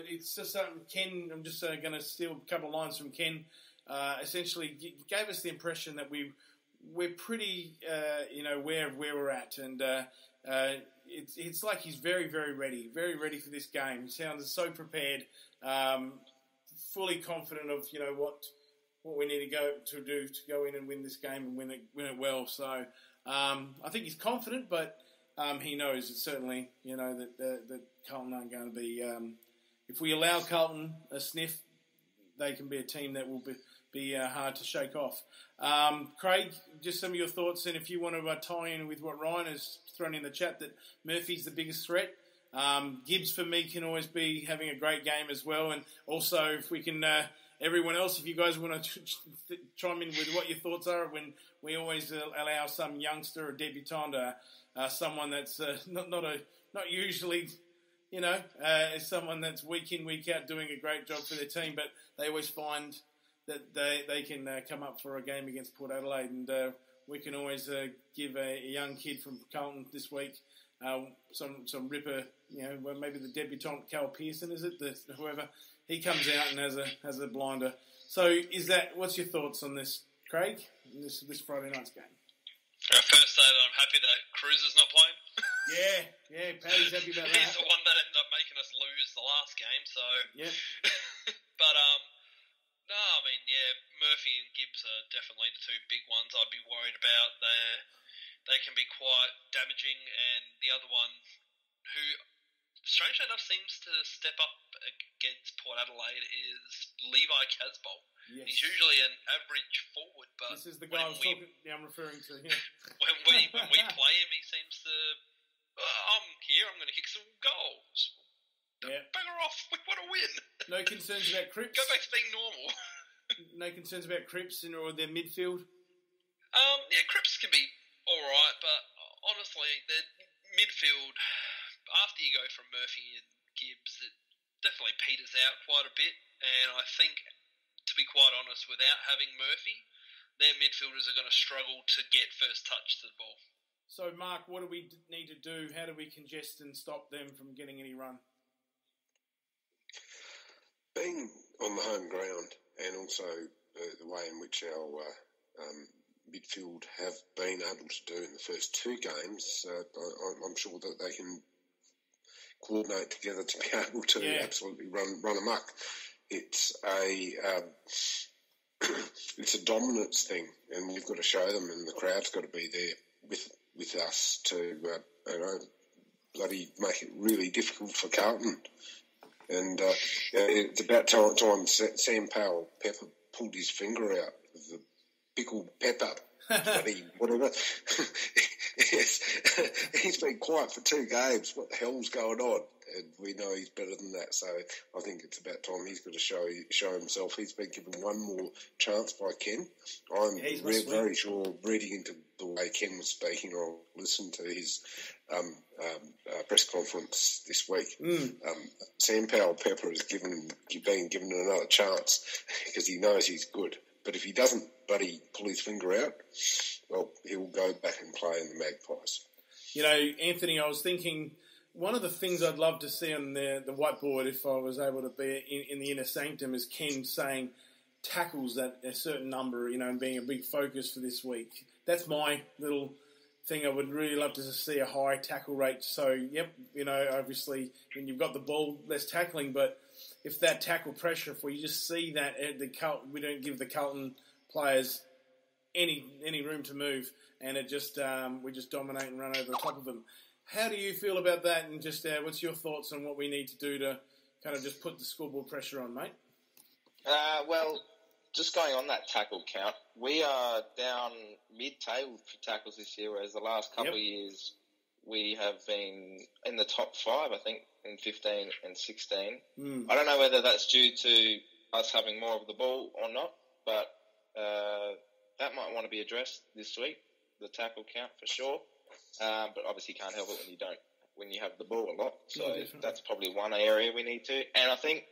It's just Ken. I'm just going to steal a couple of lines from Ken. Essentially, gave us the impression that we're pretty, aware of where we're at, and it's like he's very, very ready for this game. He sounds so prepared. Fully confident of what we need to do to go in and win this game and win it well. So I think he's confident, but he knows that certainly that Carlton aren't going to be. If we allow Carlton a sniff, they can be a team that will be hard to shake off. Craig, just some of your thoughts, and if you want to tie in with what Ryan has thrown in the chat, that Murphy's the biggest threat. Gibbs for me can always be having a great game as well, and also if we can, everyone else, if you guys want to chime in with what your thoughts are, when we always allow some youngster or debutant, someone that's not usually, someone that's week in week out doing a great job for their team, but they always find that they can come up for a game against Port Adelaide, and we can always give a young kid from Carlton this week. Some ripper, maybe the debutant Cal Pearson, is it? Whoever he comes out and has a blinder. So what's your thoughts on this, Craig? This Friday night's game. First say that I'm happy that Cruz is not playing. Yeah, Paddy's happy about that. He's the one that ended up making us lose the last game, so... Yep. But, no, I mean, yeah, Murphy and Gibbs are definitely the two big ones I'd be worried about. They can be quite damaging, and the other one, who, strangely enough, seems to step up against Port Adelaide, is Levi Casbolt. Yes. He's usually an average forward, but this is the guy I'm referring to. Yeah. when we play him, he seems to. I'm here. I'm going to kick some goals. Yeah. Bugger off! We want to win. No concerns about Cripps. Go back to being normal. No concerns about Cripps or their midfield. Yeah, Cripps can be all right, but honestly, their midfield. After you go from Murphy and Gibbs, it definitely peters out quite a bit, and I think. To be quite honest, without having Murphy, their midfielders are going to struggle to get first touch to the ball. So, Mark, what do we need to do? How do we congest and stop them from getting any run? Being on the home ground and also the way in which our midfield have been able to do in the first two games, I'm sure that they can coordinate together to be able to absolutely run amok. It's a dominance thing, and we've got to show them, and the crowd's got to be there with us to bloody make it really difficult for Carlton. And it's about time Sam Powell-Pepper pulled his finger out of the pickled pepper. Bloody whatever. Yes. He's been quiet for 2 games. What the hell's going on? And we know he's better than that. So I think it's about time he's got to show himself. He's been given one more chance by Ken. I'm very sure, reading into the way Ken was speaking, or listened to his press conference this week. Sam Powell-Pepper has been given another chance because he knows he's good. But if he doesn't pull his finger out, well, he'll go back and play in the Magpies. You know, Anthony, I was thinking one of the things I'd love to see on the whiteboard, if I was able to be in the inner sanctum, is Ken saying tackles at a certain number, and being a big focus for this week. That's my little thing. I would really love to see a high tackle rate. So, obviously when you've got the ball, less tackling, but if that tackle pressure, if we just see that we don't give the Carlton players any room to move, and it just we just dominate and run over the top of them. How do you feel about that? And just what's your thoughts on what we need to do to kind of just put the scoreboard pressure on, mate? Well, just going on that tackle count, we are down mid-table for tackles this year, whereas the last couple of years we have been in the top 5, I think, in 15 and 16. I don't know whether that's due to us having more of the ball or not, but that might want to be addressed this week, the tackle count for sure. But obviously you can't help it when you have the ball a lot. So that's probably one area we need to. And I think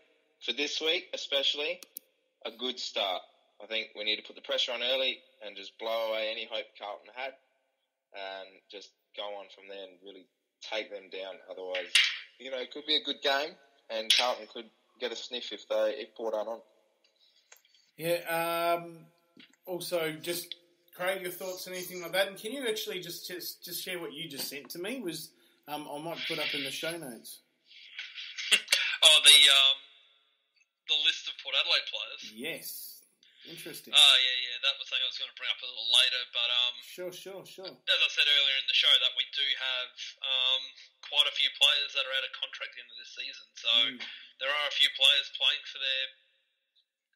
for this week especially, a good start. I think we need to put the pressure on early and just blow away any hope Carlton had, and just go on from there and really take them down. Otherwise, it could be a good game, and Carlton could get a sniff if Port aren't on. Yeah. Also, just Craig, your thoughts on anything like that? And can you actually just share what you just sent to me? I might put up in the show notes. The list of Port Adelaide players. Yes, interesting. Yeah. That was something I was going to bring up a little later, but Sure. As I said earlier in the show, that we do have quite a few players that are out of contract at the end of this season. So there are a few players playing for their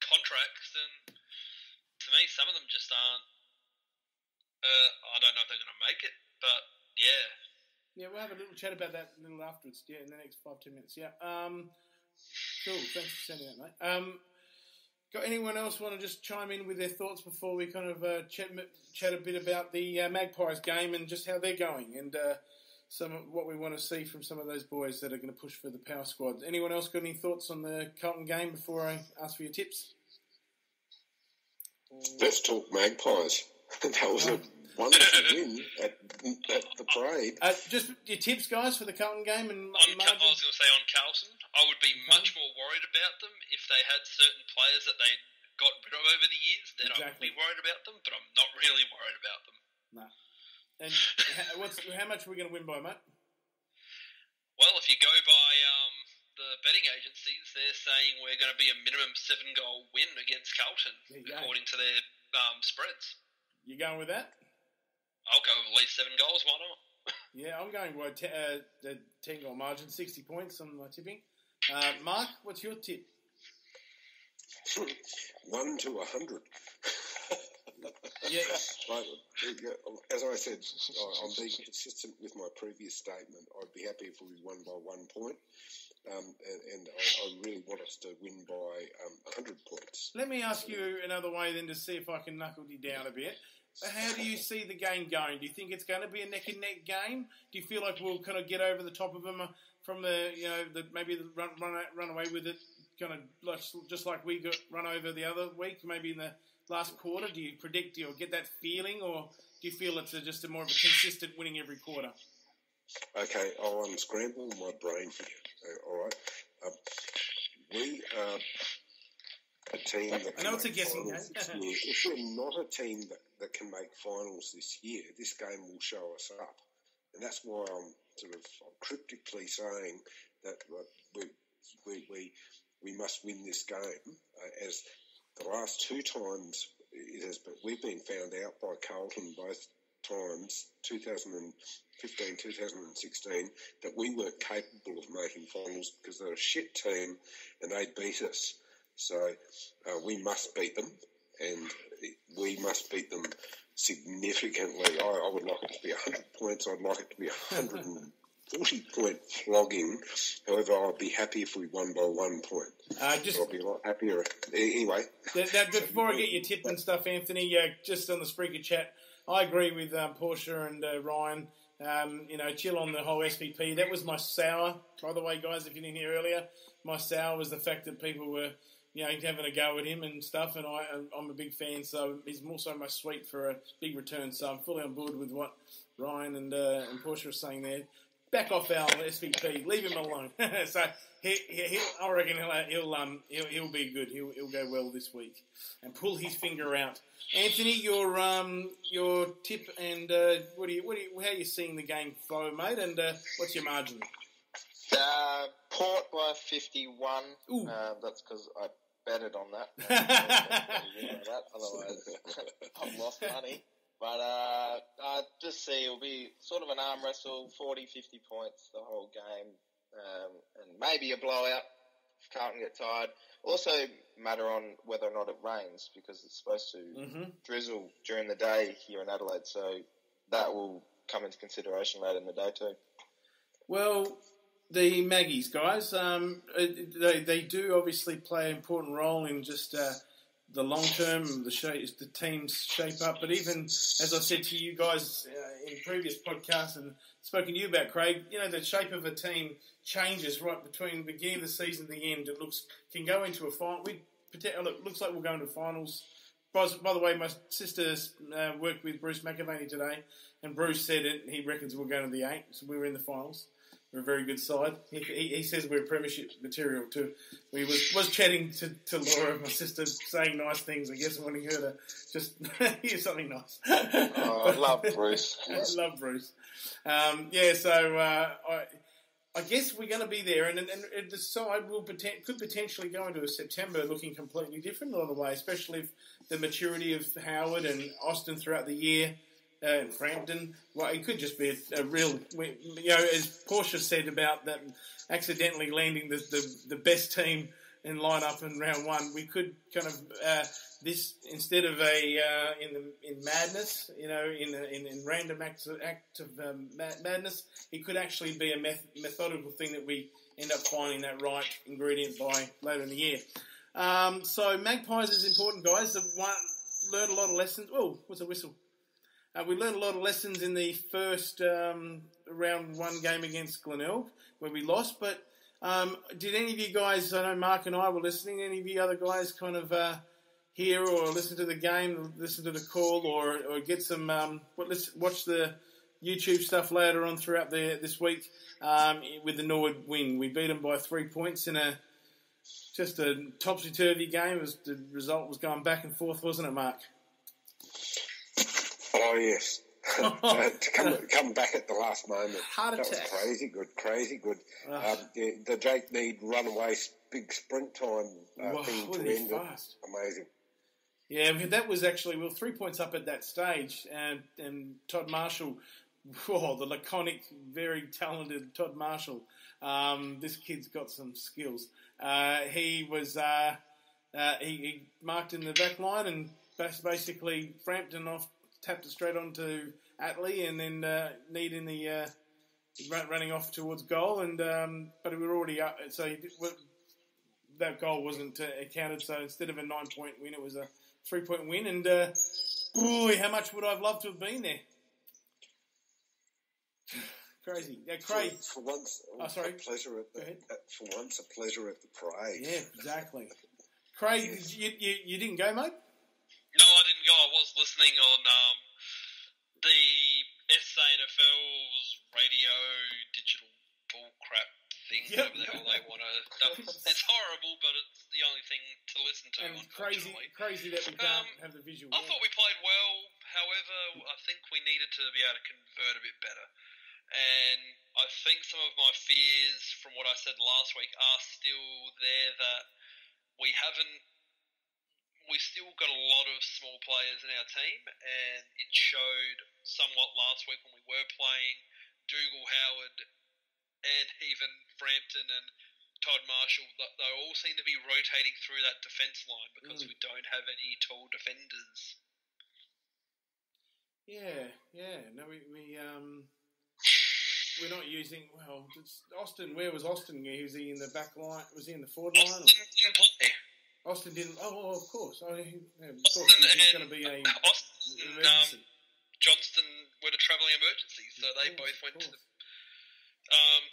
contracts, and to me, some of them just aren't. I don't know if they're going to make it, but yeah. Yeah, we'll have a little chat about that a little afterwards. Yeah, in the next 5-10 minutes. Yeah. Cool. Thanks for sending that, mate. Got anyone else want to just chime in with their thoughts before we kind of chat a bit about the Magpies game and just how they're going, and some of what we want to see from some of those boys that are going to push for the power squad. Anyone else got any thoughts on the Carlton game before I ask for your tips? Let's talk Magpies. That was one to win at the parade. Just your tips, guys, for the Carlton game and I was going to say on Carlton, I would be much more worried about them if they had certain players that they got rid of over the years. Then I would be worried about them, but I'm not really worried about them. No. And how much are we going to win by, mate? Well, if you go by the betting agencies, they're saying we're going to be a minimum 7-goal win against Carlton, according to their spreads. You going with that? I'll go with at least 7 goals. Why not? Yeah, I'm going by the 10-goal margin, 60 points on my tipping. Mark, what's your tip? 1 to 100. Yeah. As I said, I'm being consistent with my previous statement. I'd be happy if we won by 1 point. And I really want us to win by 100 points. Let me ask you another way then to see if I can knuckle you down a bit. How do you see the game going? Do you think it's going to be a neck-and-neck game? Do you feel like we'll kind of get over the top of them from run away with it, kind of just like we got run over the other week, maybe in the last quarter? Do you predict or get that feeling, or do you feel it's just more of a consistent winning every quarter? Okay, I'll unscramble my brain for you. All right. We are a team that I know it's a guessing game. If we're not a team that can make finals this year, this game will show us up. And that's why I'm cryptically saying that we must win this game. As the last 2 times we've been found out by Carlton both times, 2015, 2016, that we weren't capable of making finals because they're a shit team and they beat us. So we must beat them, and we must beat them significantly. I would like it to be 100 points. I'd like it to be 140-point flogging. However, I'd be happy if we won by 1 point. I'll be a lot happier. Anyway. Before I get your tip and stuff, Anthony, just on the Spreaker chat, I agree with Portia and Ryan. Chill on the whole SVP. That was my sour, by the way, guys, if you didn't hear earlier. My sour was the fact that people were, having a go at him and stuff, and I'm a big fan, so he's also my sweet for a big return. So I'm fully on board with what Ryan and Portia are saying there. Back off our SVP. Leave him alone. So I reckon he'll be good. He'll go well this week and pull his finger out. Anthony, your tip and how are you seeing the game flow, mate? And what's your margin? Port by 51. That's because I betted on that. Otherwise, I've lost money. But I just see it'll be sort of an arm wrestle, 40, 50 points the whole game, and maybe a blowout if Carlton get tired. Also matter on whether or not it rains, because it's supposed to drizzle during the day here in Adelaide, so that will come into consideration later in the day too. Well, the Maggies, guys, they do obviously play an important role in just the long term, the team's shape up. But even, as I said to you guys in previous podcasts and spoken to you about, Craig, the shape of a team changes right between the beginning of the season and the end. It can go into a final. It looks like we'll go into finals. By the way, my sister worked with Bruce McAvaney today, and Bruce said he reckons we'll go to the 8, so we were in the finals. We're a very good side. He says we're premiership material too. We was chatting to Laura, my sister, saying nice things. I guess wanting her to just hear something nice. I love Bruce. I love Bruce. I guess we're going to be there, and the side could potentially go into a September looking completely different along the way, especially if the maturity of Howard and Austin throughout the year. And Frampton, it could just be a real, as Portia said about that accidentally landing the best team in lineup in round 1, we could kind of this instead of in madness, in random act of madness, it could actually be a methodical thing that we end up finding that right ingredient by later in the year. So Magpies is important, guys. Learned a lot of lessons. Oh, what's a whistle? We learned a lot of lessons in the first round 1 game against Glenelg, where we lost. But did any of you guys, I know Mark and I were listening, any of you other guys kind of hear or listen to the game, listen to the call, or get some let's watch the YouTube stuff later on throughout this week with the Norwood win. We beat them by 3 points in just a topsy-turvy game. The result was going back and forth, wasn't it, Mark? Oh, yes. to come back at the last moment. Heart attack. That was crazy good. The Jake Mead runaway big sprint time thing to end it. Amazing. Yeah, that was actually, we were 3 points up at that stage, and Todd Marshall, the laconic, very talented Todd Marshall. This kid's got some skills. He marked in the back line and basically Frampton off, tapped it straight onto Atlee, and then Need in the running off towards goal, and but we were already up, so that goal wasn't counted. So instead of a 9-point win, it was a 3-point win, and boy, how much would I have loved to have been there? Crazy. Yeah, Craig. For once, sorry. For once, a pleasure at the parade. Yeah, exactly. Craig, you didn't go, mate? No, I didn't go. I was listening on the SANFL's radio digital bullcrap thing. Yep. Whatever the hell they want to. It's horrible, but it's the only thing to listen to. And crazy that we can't have the visual. I thought we played well. However, I think we needed to be able to convert a bit better. And I think some of my fears from what I said last week are still there, that we still got a lot of small players in our team, and it showed somewhat last week when we were playing Dougal, Howard, and even Frampton and Todd Marshall. They all seem to be rotating through that defence line because we don't have any tall defenders. Yeah. No, we're not using. Well, Austin. Where was Austin? Was he in the back line? Was he in the forward line? Didn't play. Austin didn't. Oh, of course. Of course, Austin it's going to be a emergency. Johnston were the travelling emergencies, so they both went to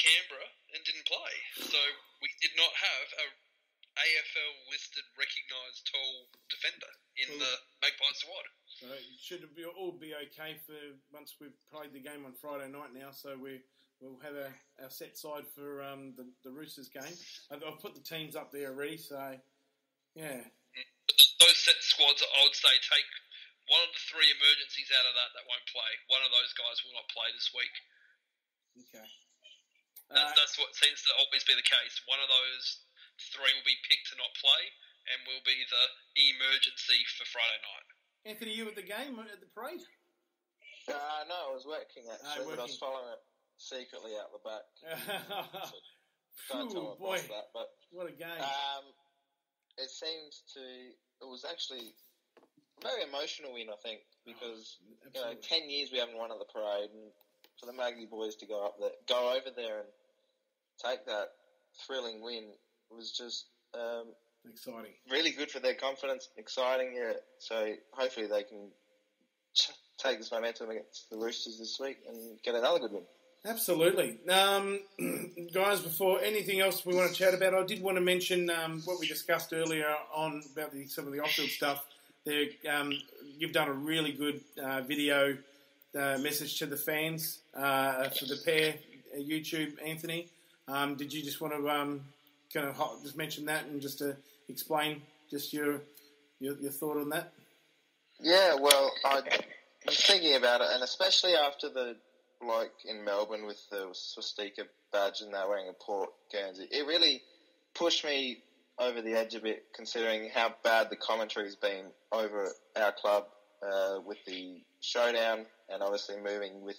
Canberra and didn't play. So we did not have a AFL listed recognised tall defender in the Magpie squad. So it should all be okay for once we've played the game on Friday night now. So we'll have our set side for the Roosters game. I've put the teams up there already. So yeah, those set squads, I would say, take one of the three emergencies out of that won't play. One of those guys will not play this week. Okay. That's what seems to always be the case. One of those three will be picked to not play and will be the emergency for Friday night. Anthony, you at the game, at the parade? No, I was working actually, but I was following it secretly out the back. Don't tell my boss that, but what a game! It was actually a very emotional win, I think, because 10 years we haven't won at the parade, and for the Maggie boys to go over there and take that thrilling win was just exciting. Really good for their confidence, exciting. Yeah, so hopefully they can take this momentum against the Roosters this week and get another good win. Absolutely. Guys, before anything else we want to chat about, I did want to mention what we discussed earlier on about some of the off-field stuff. You've done a really good video message to the fans for the pair YouTube, Anthony. Did you just want to kind of just mention that and just to explain just your thought on that? Yeah, well, I was thinking about it, and especially after in Melbourne with the swastika badge and they're wearing a Port Guernsey, it really pushed me over the edge a bit, considering how bad the commentary's been over our club with the showdown and obviously moving with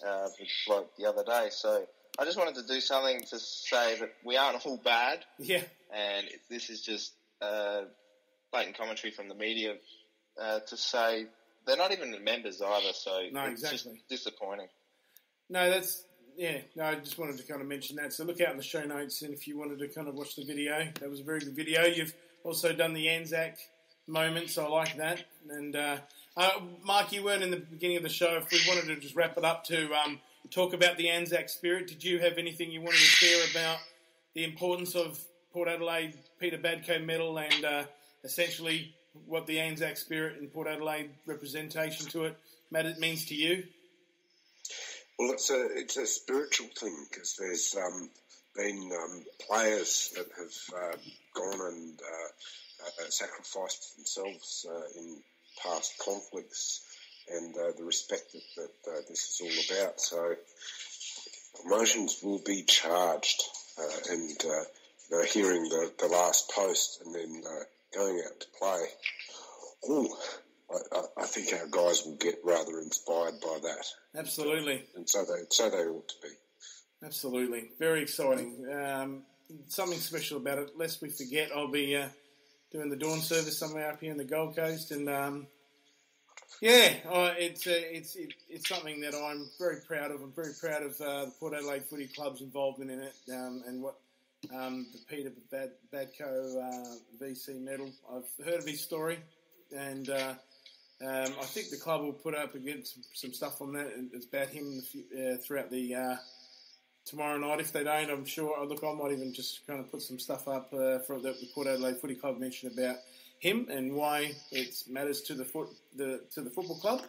the bloke the other day. So I just wanted to do something to say that we aren't all bad. Yeah. And this is just blatant commentary from the media to say they're not even members either, so it's just disappointing. No, I just wanted to kind of mention that. So look out in the show notes, and if you wanted to kind of watch the video, that was a very good video. You've also done the Anzac moments. I like that. And Mark, you weren't in the beginning of the show. If we wanted to just wrap it up to talk about the Anzac spirit, did you have anything you wanted to share about the importance of Port Adelaide Peter Badco medal and essentially what the Anzac Spirit and Port Adelaide representation to it means to you? Well, it's a spiritual thing because there's been players that have gone and sacrificed themselves in past conflicts and the respect that this is all about. So emotions will be charged and hearing the last post and then going out to play. I think our guys will get rather inspired by that. Absolutely. And so they ought to be. Absolutely. Very exciting. Something special about it. Lest we forget, I'll be doing the dawn service somewhere up here in the Gold Coast, and it's something that I'm very proud of. I'm very proud of the Port Adelaide Footy Club's involvement in it, and what the Peter Badco VC medal. I've heard of his story, and I think the club will put up against some stuff on that. It's about him throughout the tomorrow night. If they don't, I'm sure. Look, I might even just kind of put some stuff up for the Port Adelaide Footy Club mentioned about him and why it matters to the football club.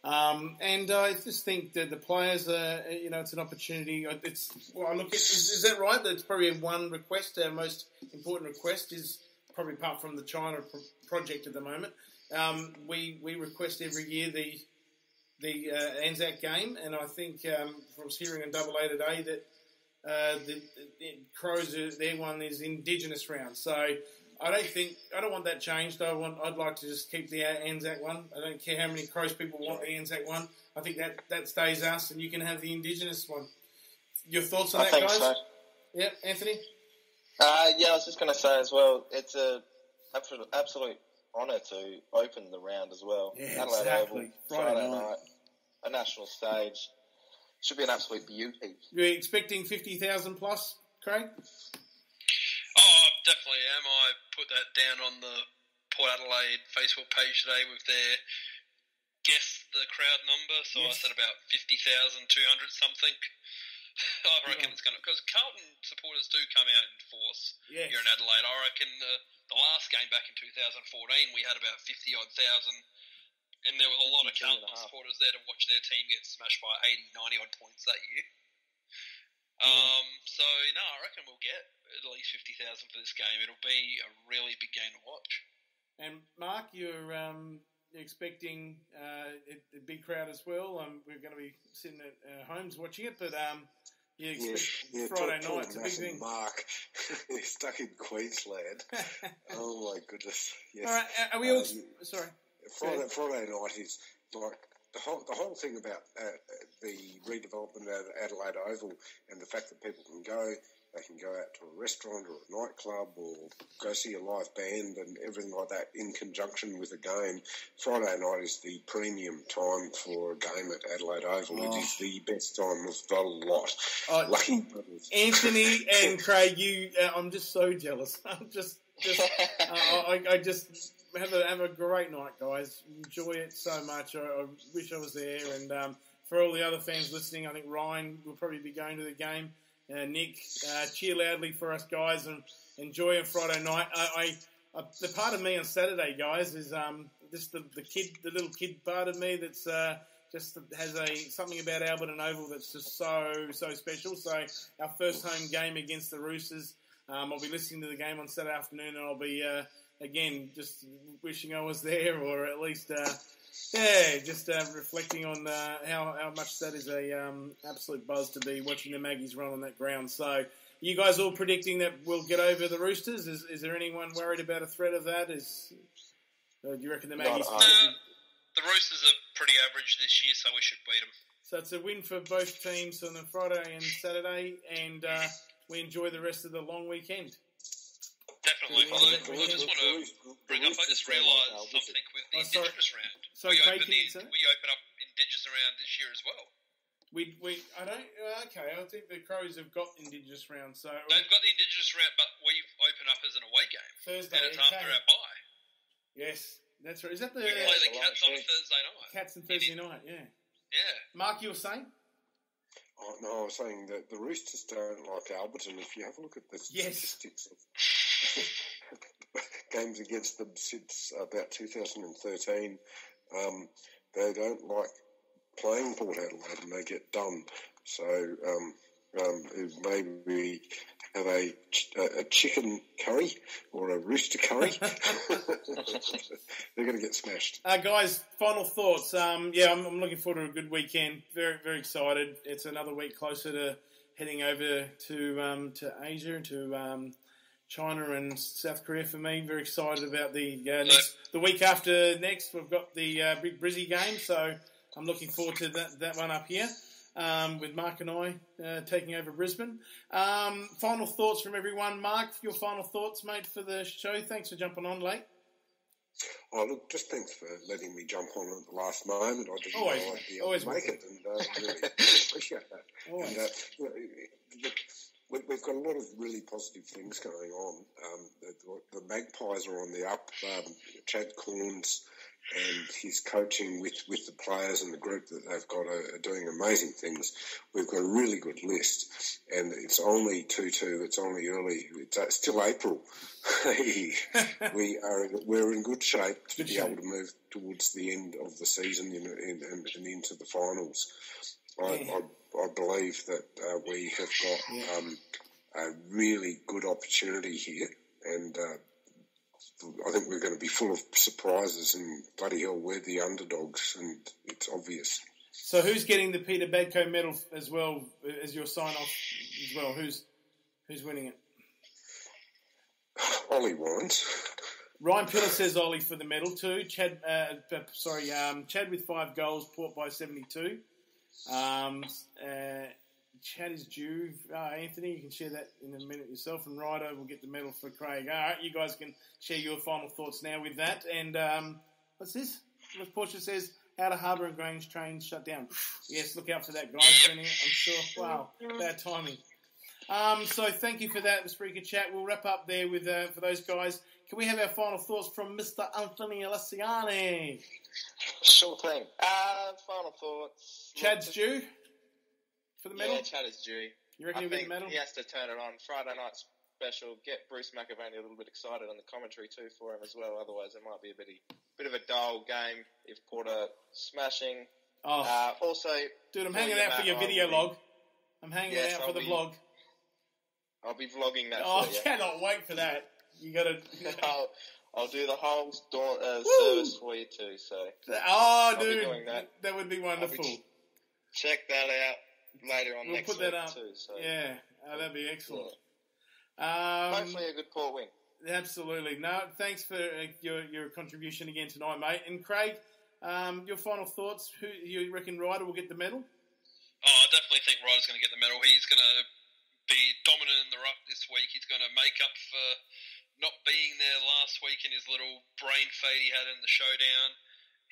And I just think that the players, it's an opportunity. Is that right? That's probably one request. Our most important request is probably apart from the China project at the moment. We request every year the Anzac game, and I think from hearing on Double A today that the Crows, their one is Indigenous round. So I don't want that changed. I'd like to just keep the Anzac one. I don't care how many Crows people want the Anzac one. I think that stays us, and you can have the Indigenous one. Your thoughts on that, guys? So. Yeah, Anthony? I was just going to say as well, it's a absolute honour to open the round as well. Yeah, exactly. Friday night, a national stage. Should be an absolute beauty. You're expecting 50,000 plus, Craig? Oh, definitely am. I put that down on the Port Adelaide Facebook page today with their guess the crowd number. So yes. I said about 50,200 something. I reckon it's going to... Because Carlton supporters do come out in force here in Adelaide. I reckon the last game back in 2014, we had about 50-odd thousand, and there was a lot of Carlton supporters there to watch their team get smashed by 80, 90-odd points that year. I reckon we'll get at least 50,000 for this game. It'll be a really big game to watch. And Mark, you're expecting a big crowd as well. We're going to be sitting at homes watching it, but Friday night, it's a big thing. Mark, he's stuck in Queensland. Oh my goodness! Yes. All right, are we all? Sorry. Friday night is like the whole thing about the redevelopment of Adelaide Oval and the fact that people can go. They can go out to a restaurant or a nightclub or go see a live band and everything like that in conjunction with a game. Friday night is the premium time for a game at Adelaide Oval. It is the best time of the lot. Lucky brothers. Anthony and Craig, I'm just so jealous. I'm just I just have a great night, guys. Enjoy it so much. I wish I was there. And for all the other fans listening, I think Ryan will probably be going to the game. Nick, cheer loudly for us guys and enjoy a Friday night. The part of me on Saturday, guys, is just the little kid part of me that's just has something about Albert and Oval that's just so special. So our first home game against the Roosters, I'll be listening to the game on Saturday afternoon, and I'll be again just wishing I was there, or at least. Just reflecting on how much that is a absolute buzz to be watching the Maggies run on that ground. So, you guys all predicting that we'll get over the Roosters? Is there anyone worried about a threat of that? Do you reckon the Maggies? The Roosters are pretty average this year, so we should beat them. So it's a win for both teams on the Friday and Saturday, and we enjoy the rest of the long weekend. Definitely. I just want to bring up, I just realised something with the Indigenous round. We open up Indigenous round this year as well. I think the Crows have got Indigenous round. So they've got the Indigenous round, but we open up as an away game. Thursday. And it's after our bye. Yes, that's right. Is that we play the Cats on a Thursday night. Cats on Thursday night, yeah. Yeah. Mark, you were saying? Oh, no, I was saying that the Roosters don't like Alberton. If you have a look at the statistics of games against them since about 2013. They don't like playing Port Adelaide and they get done. So maybe have a chicken curry or a rooster curry. They're going to get smashed. Guys, final thoughts. I'm looking forward to a good weekend. Very, very excited. It's another week closer to heading over to Asia and to China and South Korea for me. Very excited about the week after next. We've got the big Brizzy game, so I'm looking forward to that one up here with Mark and I taking over Brisbane. Final thoughts from everyone. Mark, your final thoughts, mate, for the show. Thanks for jumping on late. Oh, look, just thanks for letting me jump on at the last moment. I didn't know I'd be able to make it, and really appreciate that. Always. And, we've got a lot of really positive things going on. The Magpies are on the up. Chad Corns and his coaching with the players and the group that they've got are doing amazing things. We've got a really good list, and it's only 2-2. It's only early. It's still April. We're in good shape to be able to move towards the end of the season and into the finals. I believe that we have got a really good opportunity here, and I think we're going to be full of surprises, and bloody hell, we're the underdogs, and it's obvious. So who's getting the Peter Badco medal as well as your sign-off as well? Who's winning it? Ollie Wines. Ryan Pillar says Ollie for the medal too. Chad with 5 goals, Port by 72. Chad is due. Anthony, you can share that in a minute yourself. And Ryder will get the medal for Craig. All right, you guys can share your final thoughts now with that. And what's this? Portia says, Outer Harbour and Grange trains shut down. Yes, look out for that, guys. I'm sure. Wow, bad timing. So thank you for that, the Spreaker Chat. We'll wrap up there with for those guys. Can we have our final thoughts from Mr. Anthony Alessiani? Sure thing. Final thoughts. Chad's due for the medal? Yeah, Chad is due. You reckon he'll get the medal? He has to turn it on. Friday night special. Get Bruce McAvaney a little bit excited on the commentary too for him as well. Otherwise, it might be a bit of a dull game if Porter smashing. Also, dude, I'm hanging out for your video log. I'm hanging out for the vlog. I'll be vlogging that. Oh, I cannot wait for that. You got to. I'll do the whole service for you too. So. Oh, dude, that would be wonderful. Check that out later on. We'll next put that week up. Too, so. Yeah, that'd be excellent. Yeah. Hopefully a good Port win. Absolutely. No, thanks for your contribution again tonight, mate. And Craig, your final thoughts? Who you reckon Ryder will get the medal? Oh, I definitely think Ryder's going to get the medal. He's going to be dominant in the ruck this week. He's going to make up for not being there last week in his little brain fade he had in the showdown.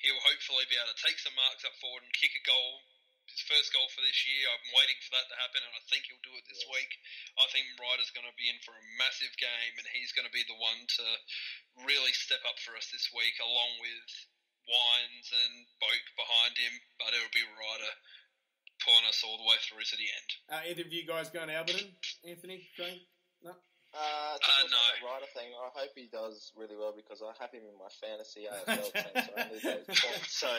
He'll hopefully be able to take some marks up forward and kick a goal. His first goal for this year. I'm waiting for that to happen, and I think he'll do it this week. I think Ryder's going to be in for a massive game, and he's going to be the one to really step up for us this week, along with Wines and Boak behind him. But it'll be Ryder pulling us all the way through to the end. Either of you guys going to Alberton? Anthony? Craig? No? No. That Ryder thing, I hope he does really well because I have him in my fantasy AFL team, so I need those points. So,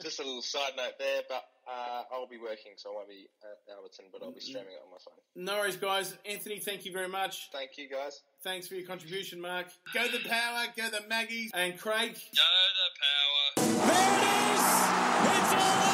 just a little side note there, but I'll be working, so I won't be at Alberton, but I'll be streaming it on my phone. No worries, guys. Anthony, thank you very much. Thank you, guys. Thanks for your contribution, Mark. Go the Power, go the Maggies, and Craig. Go the Power. There it is! It's all